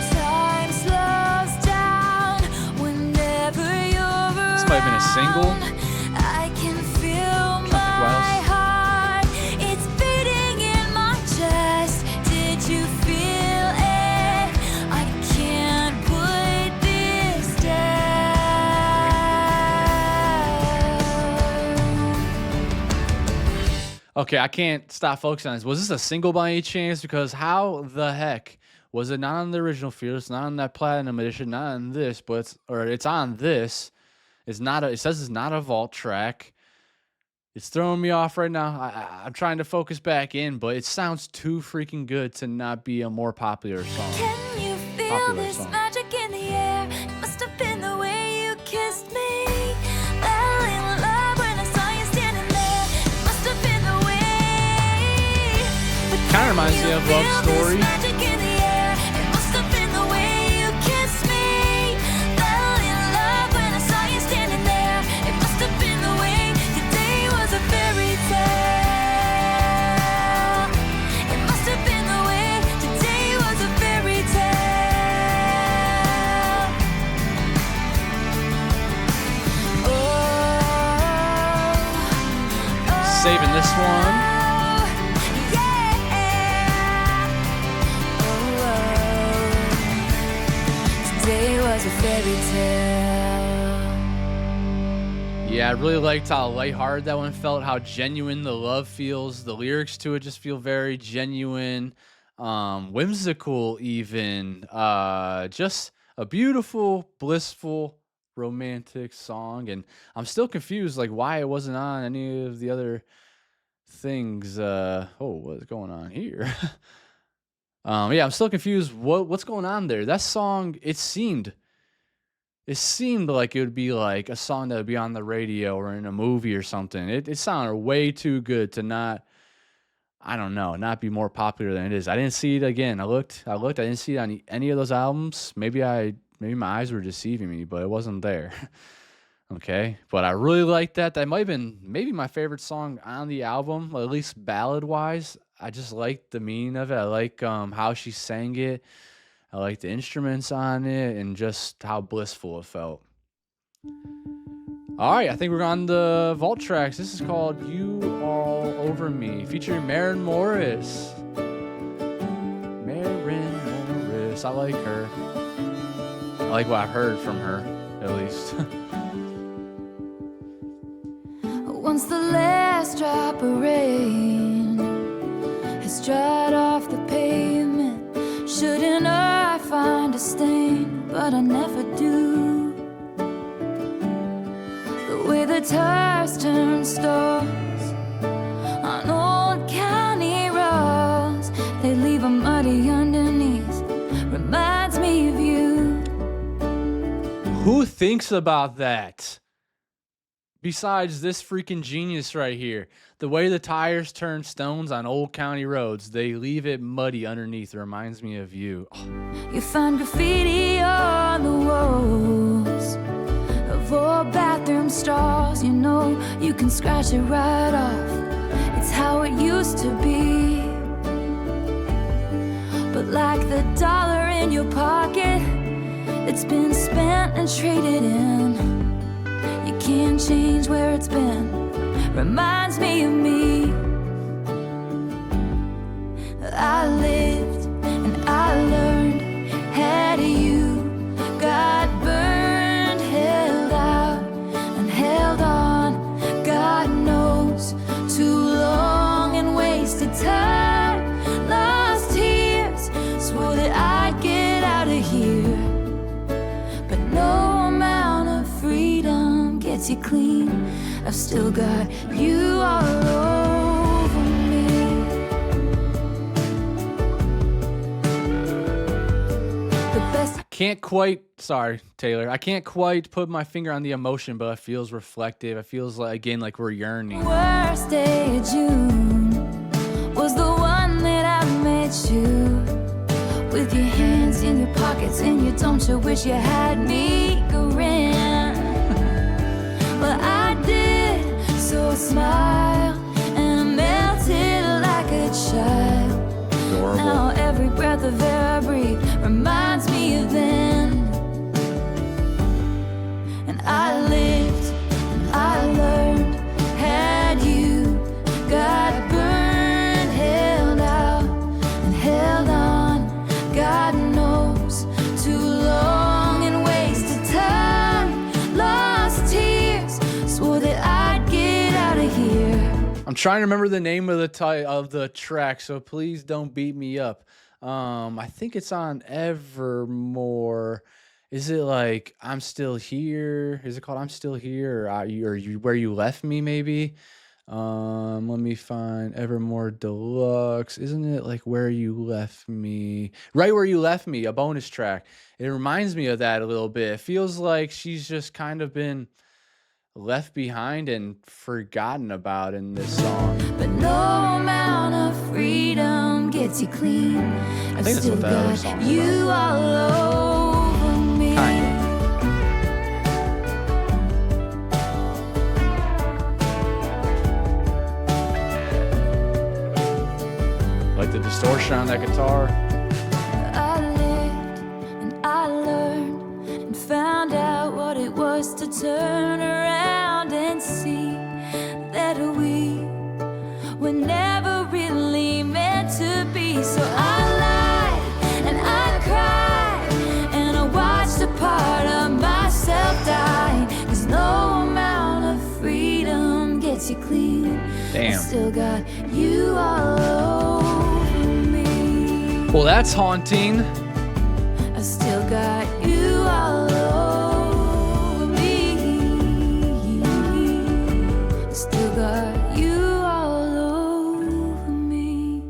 Time slows down whenever you're This might have been a single. around. I can feel Okay, I can't stop focusing on this. Was this a single by any chance? Because how the heck was it not on the original Fearless, not on that platinum edition, not on this, but it's on this. It's not a, it says it's not a vault track. It's throwing me off right now. I'm trying to focus back in, but it sounds too freaking good to not be a more popular song. Can you feel this magic in the air? It must have been the way you kissed me. Fell in love when I saw you standing there. It must have been the way. Kind of reminds me of Love Story. Magic in the air. It must have been the way you kissed me. Fell in love when I saw you standing there. It must have been the way. Today was a fairy tale. It must have been the way. Today was a fairy tale. Oh, Saving this one. A fairy tale. Yeah, I really liked how lighthearted that one felt, how genuine the love feels. The lyrics to it just feel very genuine, whimsical even. Just a beautiful, blissful, romantic song. And I'm still confused, like why it wasn't on any of the other things. What's going on here? Yeah, I'm still confused. What's going on there? That song, it seemed like it would be like a song that would be on the radio or in a movie or something. It sounded way too good to not, I don't know, not be more popular than it is. I didn't see it again. I looked. I didn't see it on any of those albums. Maybe my eyes were deceiving me, but it wasn't there. Okay, but I really liked that. That might have been maybe my favorite song on the album, at least ballad wise. I just liked the meaning of it. I like how she sang it. I like the instruments on it and just how blissful it felt. All right, I think we're on the vault tracks. This is called "You All Over Me," featuring Maren Morris. Maren Morris, I like her. I like what I've heard from her, at least. Once the last drop of rain has dried off the pavement, shouldn't I find a stain? But I never do. The way the tires turn stars on old county roads, they leave a muddy underneath, reminds me of you. Who thinks about that? Besides this freaking genius right here. The way the tires turn stones on old county roads, they leave it muddy underneath. It reminds me of you. Oh. You find graffiti on the walls of old bathroom stalls. You know you can scratch it right off. It's how it used to be. But like the dollar in your pocket, it's been spent and traded in. You can't change where it's been. Reminds me of me. I lived and I learned. Had you got burned, held out and held on. God knows, too long and wasted time. Lost tears, swore that I'd get out of here. But no amount of freedom gets you clean. I've still got you all over me. The best. Can't quite, sorry, Taylor. I can't quite put my finger on the emotion, but it feels reflective. It feels like, again, like we're yearning. Worst day of June was the one that I met you. With your hands in your pockets and you don't you wish you had me grin. But I did, so I smiled and I melted like a child. Adorable. Now every breath of air I breathe reminds me of then. And I lived and I learned. Had you got burned, held out and held on. God knows, too long and wasted time. Lost tears, swore that I'd get out of here. trying to remember the name of the track, so please don't beat me up. I think it's on Evermore. Is it like I'm Still Here? Is it called I'm Still Here, or you Where You Left Me? Maybe. Let me find Evermore Deluxe. Isn't it like Where You Left Me? Right Where You Left Me, a bonus track. It reminds me of that a little bit. It feels like she's just kind of been left behind and forgotten about in this song. But no amount of freedom gets you clean. I think that's what that other song is you about. all over me. Kind of. Like the distortion on that guitar. I lived and I learned and found out what it was to turn around and see that we were never really meant to be. So I lied and I cried and I watched a part of myself die. 'Cause no amount of freedom gets you clean. Damn. I still got you all over me. Well, that's haunting. I still got you all over me. I still got you all over me.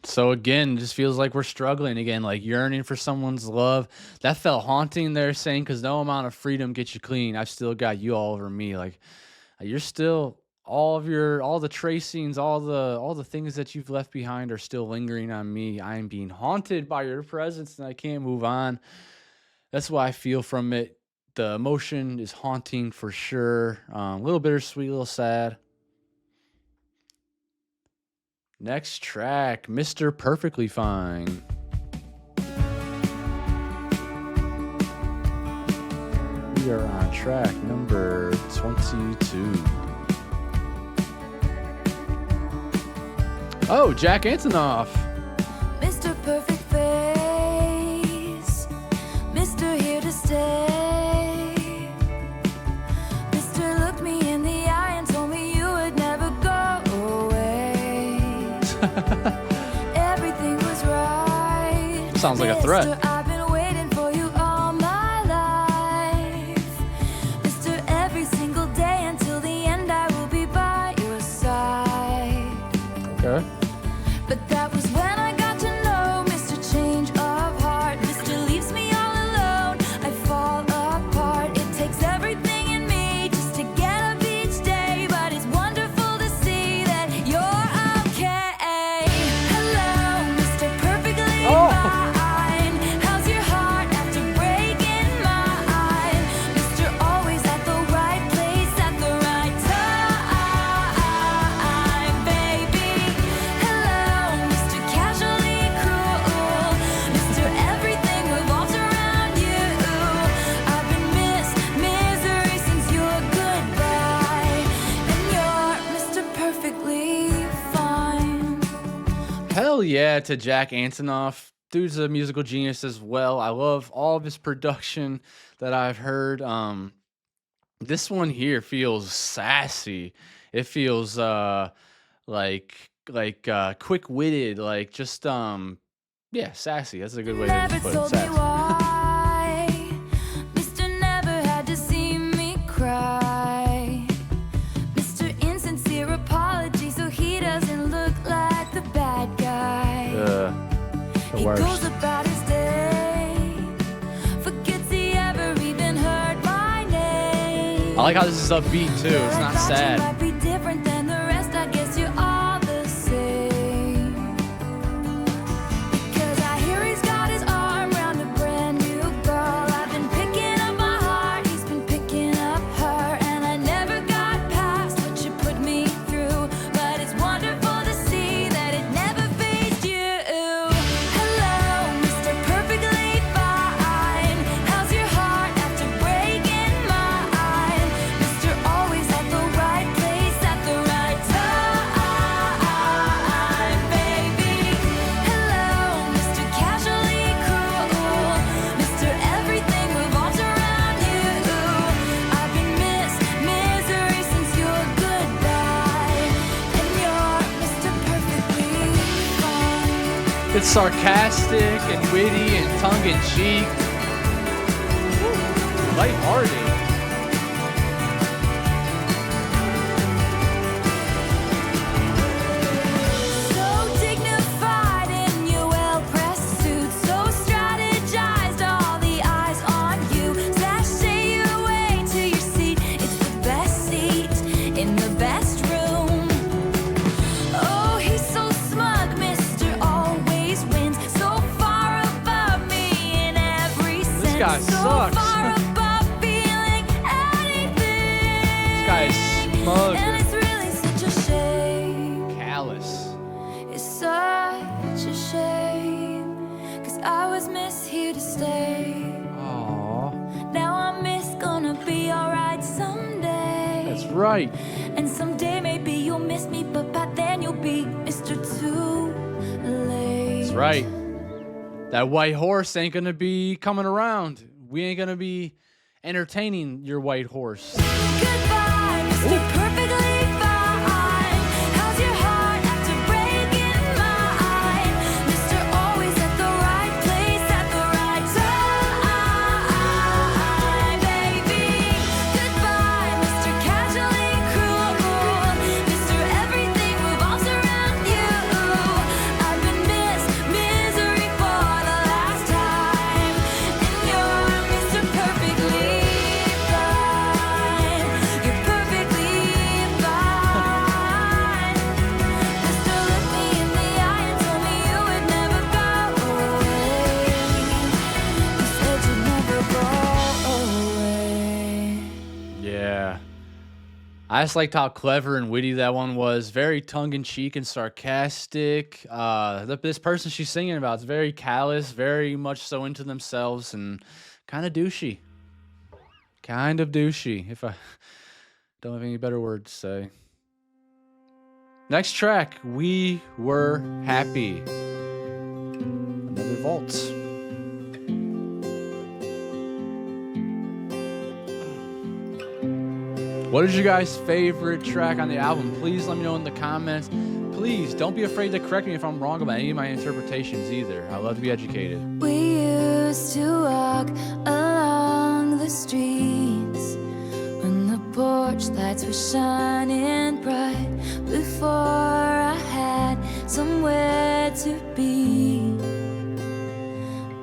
So again, just feels like we're struggling again, like yearning for someone's love. That felt haunting there, saying, because no amount of freedom gets you clean. I've still got you all over me. Like you're still all the tracings, all the things that you've left behind are still lingering on me. I am being haunted by your presence and I can't move on. That's what I feel from it. The emotion is haunting for sure. A little bittersweet, a little sad. Next track, Mr. Perfectly Fine. We are on track number 22. Oh, Jack Antonoff. Mr. Perfect Face, Mr. Here to Stay. Mr. Looked me in the eye and told me you would never go away. Everything was right. Sounds like a threat. Mister, I've been waiting for you all my life. Mister, every single day until the end I will be by your side. Okay. But that was when I got to know Mr. Change of Heart. Mr. Leaves me all alone, I fall apart. It takes everything in me just to get up each day. But it's wonderful to see that you're okay. Hello, Mr. Perfectly Fine. How's your heart after breaking mine? Mr. Always at the right place at the right time, baby. Hello, Mr. Casually Cruel. Mr. Everything revolves around you. I've been misery since your goodbye. And you're Mr. Perfectly Fine. Hell yeah to Jack Antonoff. Dude's a musical genius as well. I love all of his production that I've heard. This one here feels sassy. It feels like quick-witted, like just yeah, sassy. That's a good way to Never just put it. told me Sassy. why. Mr. Never had to see me cry. Mr. Insincere apology so he doesn't look like the bad guy. The He worst. goes about his day, forgets he ever even heard my name. I like how this is upbeat too. It's I not thought you sad. might be different than the rest. I guess you're all the same. Because I hear he's got his arm around a brand new girl. I've been picking up my heart, he's been picking up her. And I never got past what you put me through. But it's wonderful to see that it never fazed you. Hello, Mr. Perfectly Fine. How's your heart after breaking mine? Mr. Always at the right place It's sarcastic and witty and tongue-in-cheek. Lighthearted. So dignified in your well-pressed suit, so strategized, all the eyes on you. Sashay your way to your seat. It's the best seat in the best room. Oh, he's so smug, Mr. Always wins. So far above me in every sense. This guy so sucks. far above feeling anything. This guy is smug. And it's really such a shame. Callous. It's such a shame, 'cause I was miss here to stay. Aww. Now I miss gonna be alright someday. That's right. And someday maybe you'll miss me, but by then you'll be Mr. Too Late. That's right. That white horse ain't gonna be coming around. We ain't gonna be entertaining your white horse. Goodbye, Mr. Perfectly Fine. How's your heart after breaking mine? Mr. Always at the right place at the right time, baby. Goodbye, Mr. Casually Cruel. Mr. Everything revolves around you. I've been misery for the last time. And you're Mr. Perfectly Fine. You're perfectly fine. Mr. Look me in the eye and told me you would never go away. You said you'd never go away. Yeah. I just liked how clever and witty that one was. Very tongue-in-cheek and sarcastic. This person she's singing about is very callous, very much so into themselves, and kind of douchey. Kind of douchey, if I don't have any better word to say. Next track, We Were Happy. Another Vault. What is your guys' favorite track on the album? Please let me know in the comments. Please don't be afraid to correct me if I'm wrong about any of my interpretations either. I love to be educated. We used to walk along the streets when the porch lights were shining bright. Before I had somewhere to be.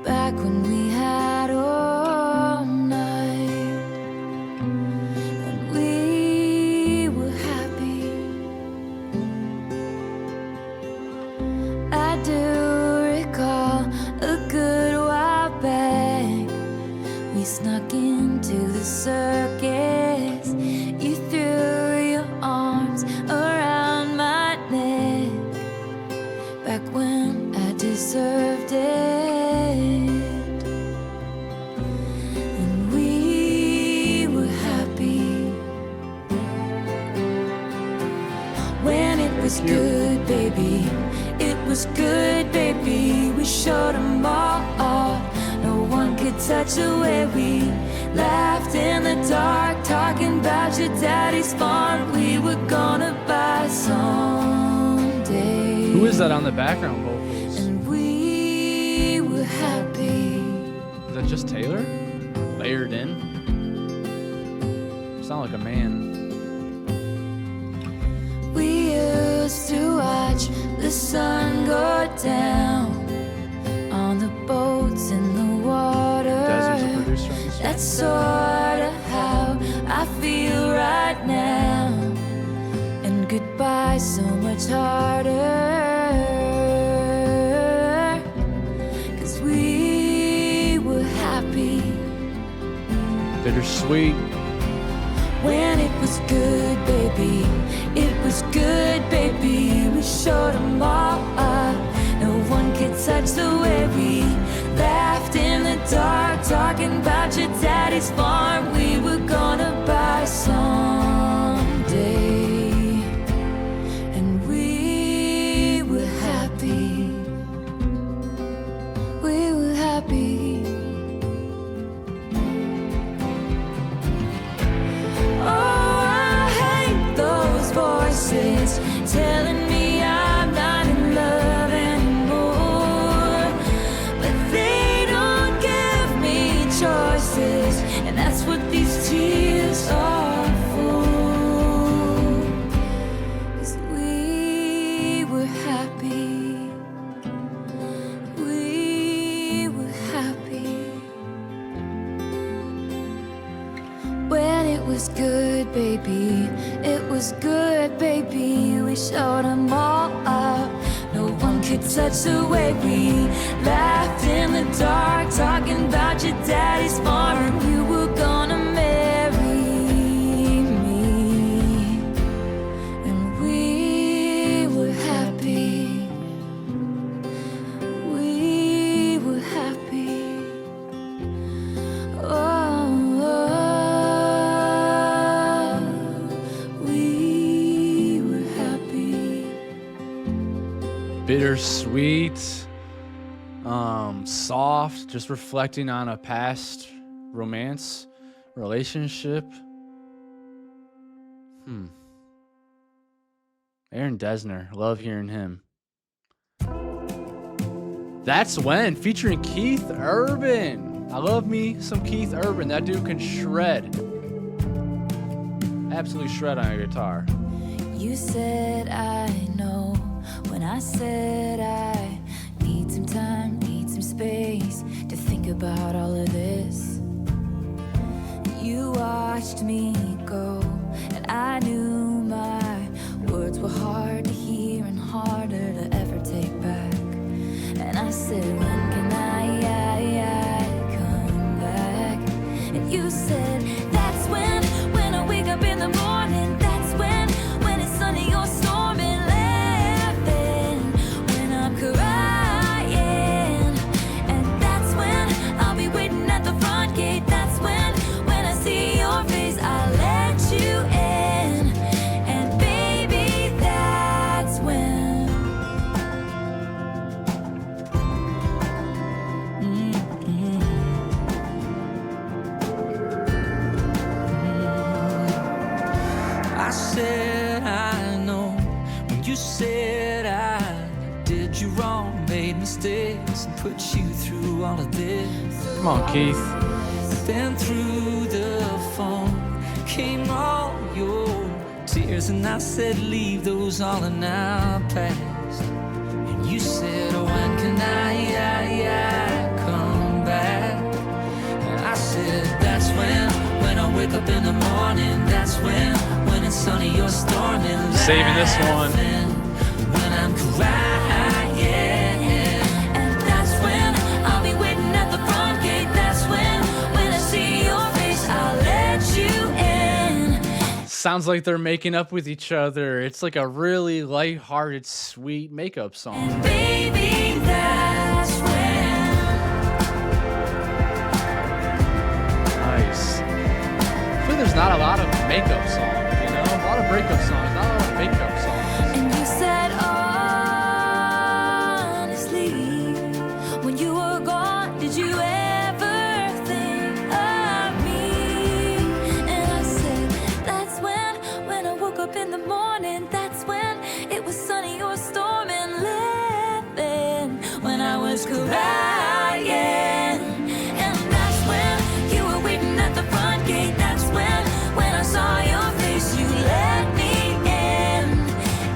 Back when we had all night and we were happy. I do recall a good while back. We snuck into the circus. You threw your arms around my neck. Back when I deserved it. And we were happy. When it was good, baby. It was good, baby. We showed them all. No one could touch the way we laughed in the dark, talking about your daddy's farm we were gonna buy someday. Who is that on the background vocals? And we were happy. Is that just Taylor? Layered in? Sound like a man. We used to watch the sun go down on the boats in the water. Desert's a producer on this one. That's sorta how I feel right now. And goodbye so much harder. 'Cause we were happy. Bittersweet. When it was good, baby. It was good, baby. We showed them all up. No one could touch the way we laughed in the dark, talking about your daddy's farm we were gonna buy someday. And we were happy. We were happy. Oh, I hate those voices telling me I'm not in love anymore. was good, baby. It was good, baby. We showed them all up. No one could touch the way we laughed in the dark, talking about your daddy's farm. You were gonna marry me, and we were happy. We were happy. Oh, we were happy. Bittersweet, soft, just reflecting on a past romance relationship. Aaron Dessner, love hearing him. That's When, featuring Keith Urban. I love me some Keith Urban. That dude can shred. Absolutely shred on a guitar. You said I know when I said I need some time, need some space to think about all of this. You watched me go, and I knew my words were hard to hear and harder to ever take back. And I said, when can I come back? And you said, that's when I wake up in the morning. That's when it's sunny or storming, laughing when I'm crying. And that's when I'll be waiting at the front gate. That's when I see your face, I'll let you in. And baby, that's when. I said I know when you said I did you wrong, made mistakes, and put you through all of this. Come on, Keith. Then through the phone came all your tears, and I said leave those all in our past. And you said, when can I come back? And I said, that's when I wake up in the morning. That's when it's sunny or storming, Saving this one. when I'm crying. And that's when I'll be waiting at the front gate. That's when I see your face, I'll let you in. Sounds like they're making up with each other. It's like a really lighthearted, sweet makeup song. And baby, that's when. Nice. I feel there's not a lot of makeup songs, you know? A lot of breakup songs, not a lot of makeup songs. And you said, honestly, when you were gone, did you ever think of me? And I said, that's when I woke up in the morning. That's when it was sunny or storming, laughing when I was crying. And that's when you were waiting at the front gate. That's when I saw your face, you let me in.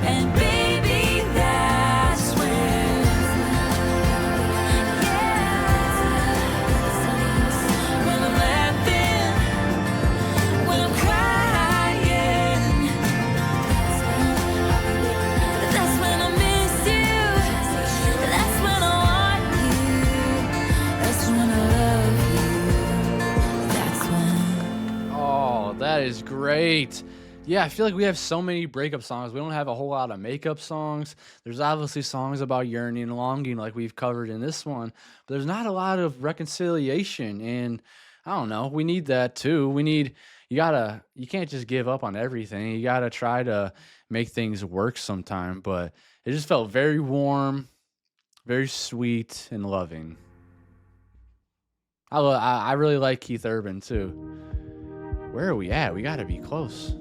And baby, that's when. When I'm laughing, when I'm crying. That's when I miss you. That's when I want you. That's when I love you. That's when. Oh, that is great. Yeah, I feel like we have so many breakup songs. We don't have a whole lot of makeup songs. There's obviously songs about yearning and longing like we've covered in this one, but there's not a lot of reconciliation. And I don't know, we need that too. You can't just give up on everything. You gotta try to make things work sometime. But it just felt very warm, very sweet and loving. I really like Keith Urban too. Where are we at? We gotta be close.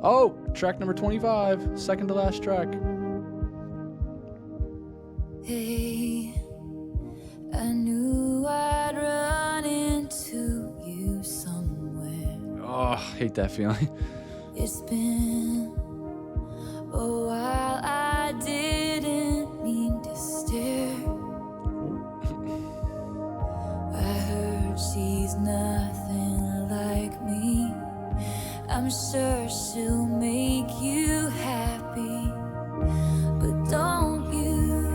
Oh, track number 25, second to last track. Hey, I knew I'd run into you somewhere. Oh, hate that feeling. It's been a while, I didn't mean to stare. I heard she's nothing like me. sure she'll make you happy. But don't you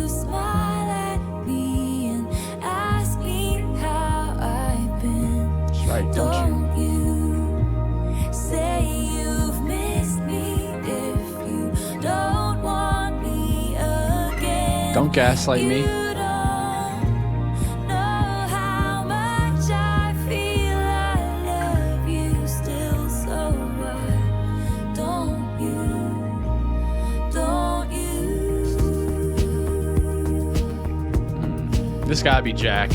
smile at me and ask me how I've been. That's right, don't you? Say you've missed me if you don't want me again. Don't gaslight me. You don't know how much I feel I love you still, so why don't you? This gotta be Jack.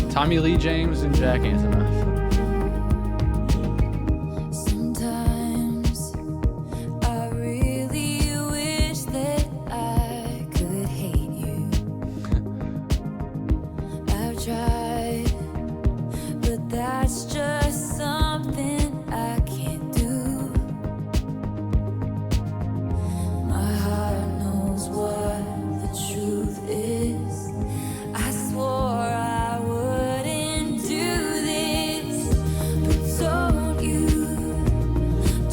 Tommy Lee James and Jack Antonoff. Sometimes I really wish that I could hate you. I've tried, but that's just something I can't do. My heart knows what the truth is. I swore I wouldn't do this, but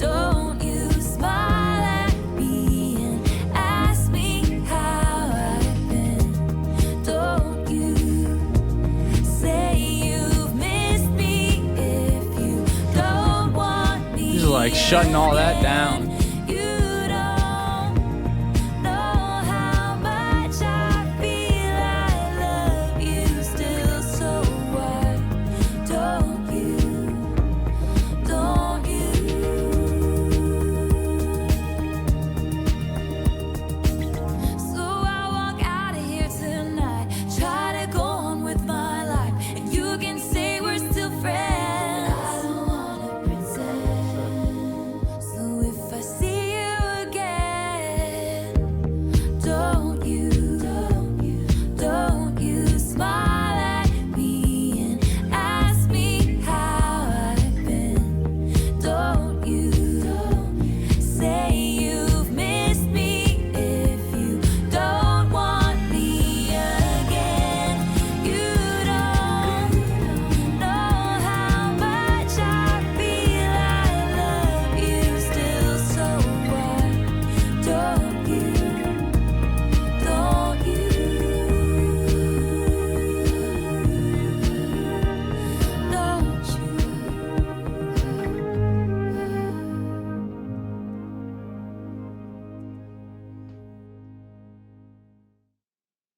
don't you smile at me and ask me how I've been. Don't you say you've missed me if you don't want me. He's like shutting all that down.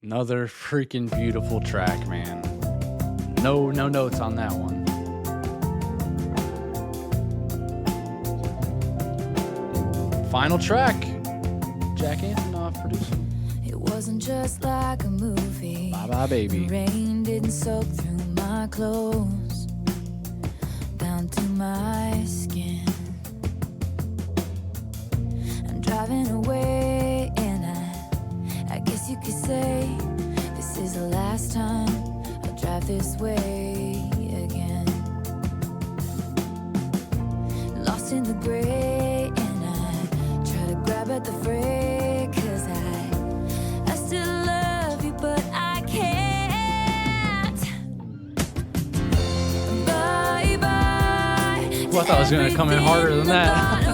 Another freaking beautiful track, man. No notes on that one. Final track. Jack Antonoff producing. It wasn't just like a movie. Bye bye, baby. The rain didn't soak through my clothes down to my skin. I'm driving away, and I guess you could say this is the last time I'll drive this way again. Lost in the gray, and I try to grab at the fray, 'cause I still love you, but I can't. Bye bye. Well, I thought it was gonna come in harder than that.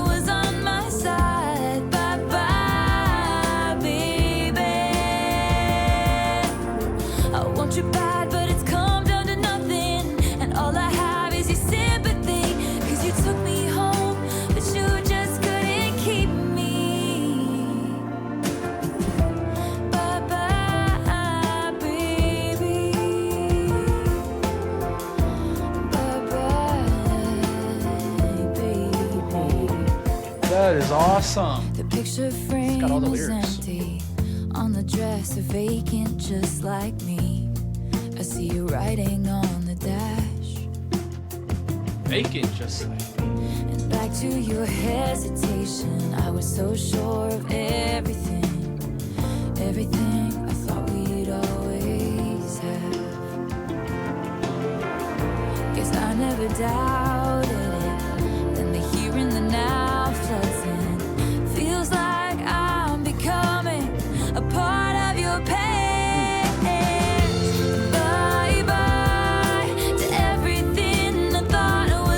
You bad, but it's come down to nothing, and all I have is your sympathy. 'Cause you took me home, but you just couldn't keep me. Bye bye, baby. Bye bye, baby. That is awesome. The picture frame got all the is lyrics. empty. On the dress, vacant, just like me. I see you writing on the dash. Vacant, just like. And back to your hesitation. I was so sure of everything, everything I thought we'd always have. Guess I never doubted it. Then the here and the now floods in. Feels like I'm becoming a part of your pain. Bye bye to everything I thought was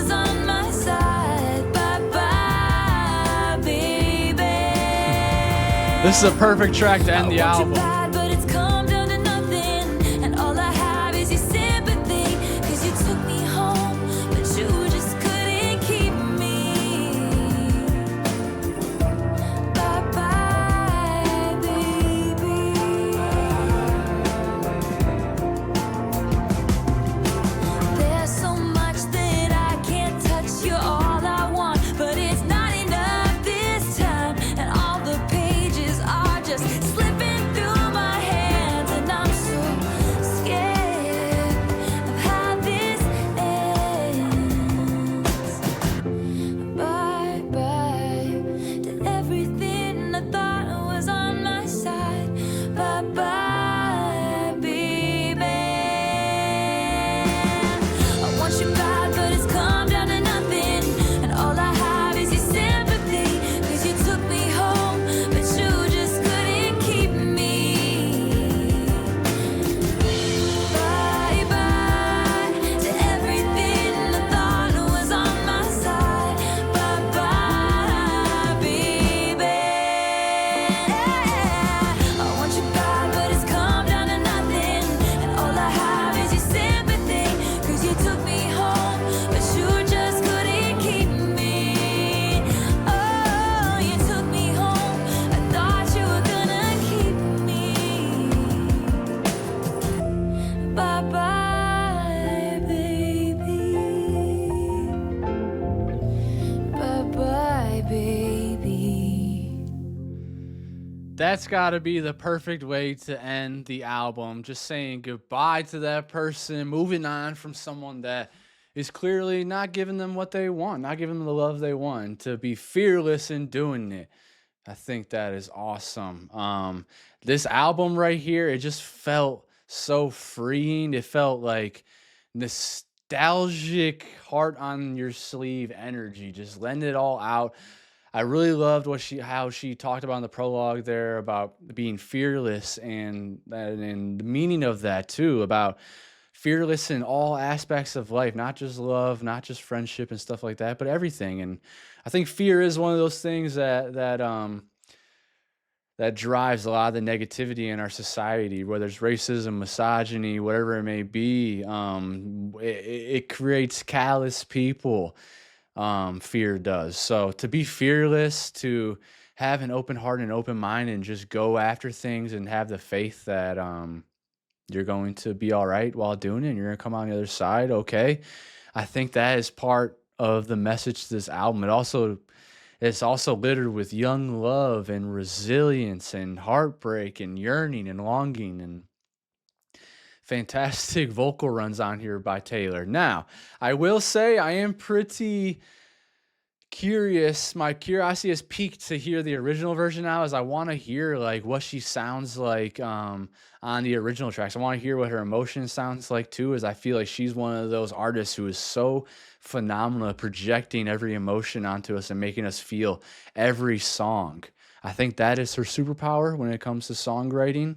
This is a perfect track to end the album. But it's come down to nothing, and all I have is your sympathy. 'Cause you took me home, but you just couldn't keep me. Bye bye, baby. There's so much that I can't touch. You're all I want, but it's not enough this time. And all the pages are just slipping through my hands, and I'm so scared of how this ends. Bye bye to everything I thought was on my side. Bye bye, baby. I want you bad, but it's come down to nothing, and all I have is your sympathy. 'Cause you took me home, but you just couldn't keep me. Bye bye to everything I thought was on my side. Bye bye, baby. I want you bad, but it's come down to nothing, and all I have is your sympathy. 'Cause you took me home, but you just couldn't keep me. Oh, you took me home, I thought you were gonna keep me. Bye bye, baby. Bye bye, baby. That's got to be the perfect way to end the album. Just saying goodbye to that person, moving on from someone that is clearly not giving them what they want, not giving them the love they want, to be fearless in doing it. I think that is awesome. This album right here, it just felt so freeing. It felt like nostalgic, heart on your sleeve energy, just letting it all out. I really loved how she talked about in the prologue there about being fearless, and the meaning of that too, about fearless in all aspects of life, not just love, not just friendship and stuff like that, but everything. And I think fear is one of those things that drives a lot of the negativity in our society, whether it's racism, misogyny, whatever it may be. It creates callous people. Fear does. So to be fearless, to have an open heart and open mind, and just go after things and have the faith that you're going to be all right while doing it, and you're going to come on the other side okay. I think that is part of the message to this album. It's also littered with young love and resilience and heartbreak and yearning and longing, and fantastic vocal runs on here by Taylor. Now, I will say I am pretty curious. My curiosity is piqued to hear the original version now, as I want to hear like what she sounds like on the original tracks. I want to hear what her emotion sounds like too, as I feel like she's one of those artists who is so phenomenal at projecting every emotion onto us and making us feel every song. I think that is her superpower when it comes to songwriting.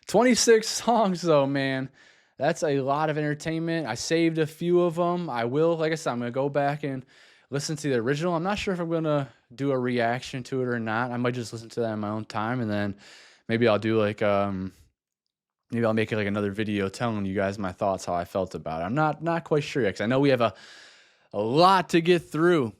26 songs though, man. That's a lot of entertainment. I saved a few of them. I will, like I said, I'm going to go back and listen to the original. I'm not sure if I'm going to do a reaction to it or not. I might just listen to that in my own time, and then maybe I'll do like maybe I'll make it like another video telling you guys my thoughts, how I felt about it. I'm not quite sure yet, because I know we have a lot to get through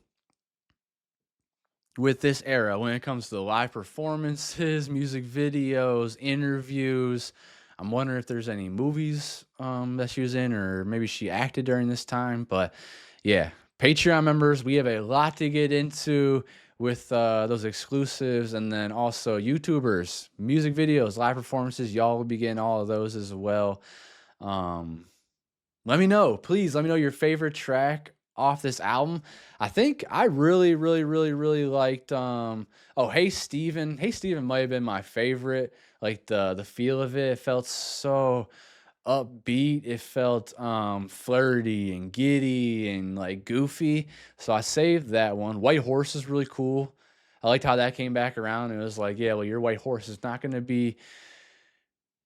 with this era when it comes to the live performances, music videos, interviews. I'm wondering if there's any movies that she was in, or maybe she acted during this time. But yeah, Patreon members, we have a lot to get into with those exclusives, and then also YouTubers, music videos, live performances. Y'all will be getting all of those as well. Let me know. Please let me know your favorite track off this album. I think I really liked Hey Steven. Hey Steven might have been my favorite. Like the feel of it felt so upbeat. It felt flirty and giddy and like goofy. So I saved that one. White Horse is really cool. I liked how that came back around. It was like, yeah, well, your white horse is not going to be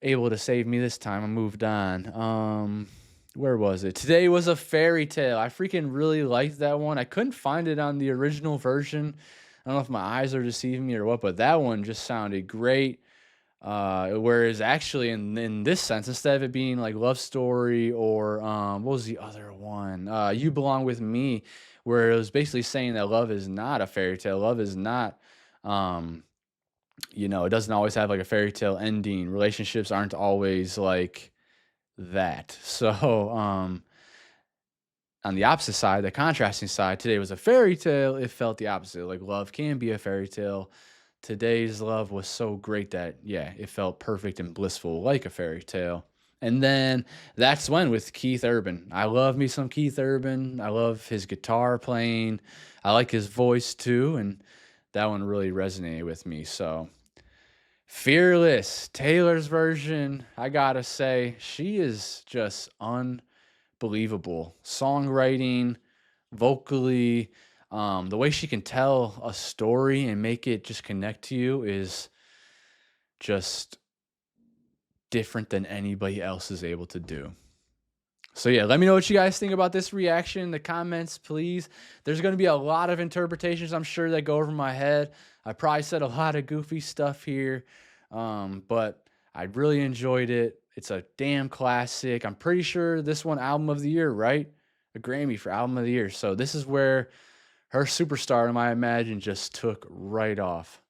able to save me this time. I moved on. Where was it? Today Was a Fairy Tale. I freaking really liked that one. I couldn't find it on the original version. I don't know if my eyes are deceiving me or what, but that one just sounded great. Whereas actually in this sense, instead of it being like love story or what was the other one? You Belong With Me, where it was basically saying that love is not a fairy tale. Love is not um it doesn't always have like a fairy tale ending. Relationships aren't always like that. So on the opposite side, the contrasting side, today was a fairy tale. It felt the opposite. Like love can be a fairy tale. Today's love was so great that, yeah, it felt perfect and blissful like a fairy tale. And then That's When with Keith Urban. I love me some Keith Urban. I love his guitar playing. I like his voice too. And that one really resonated with me. So, Fearless, Taylor's version, I gotta say, she is just unbelievable. Songwriting, vocally, the way she can tell a story and make it just connect to you is just different than anybody else is able to do. So yeah, let me know what you guys think about this reaction in the comments, please. There's going to be a lot of interpretations, I'm sure, that go over my head. I probably said a lot of goofy stuff here, but I really enjoyed it. It's a damn classic. I'm pretty sure this won Album of the Year, right? A Grammy for Album of the Year. So this is where her superstardom, I imagine, just took right off.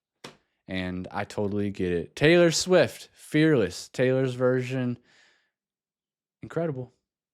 And I totally get it. Taylor Swift, Fearless, Taylor's version, incredible.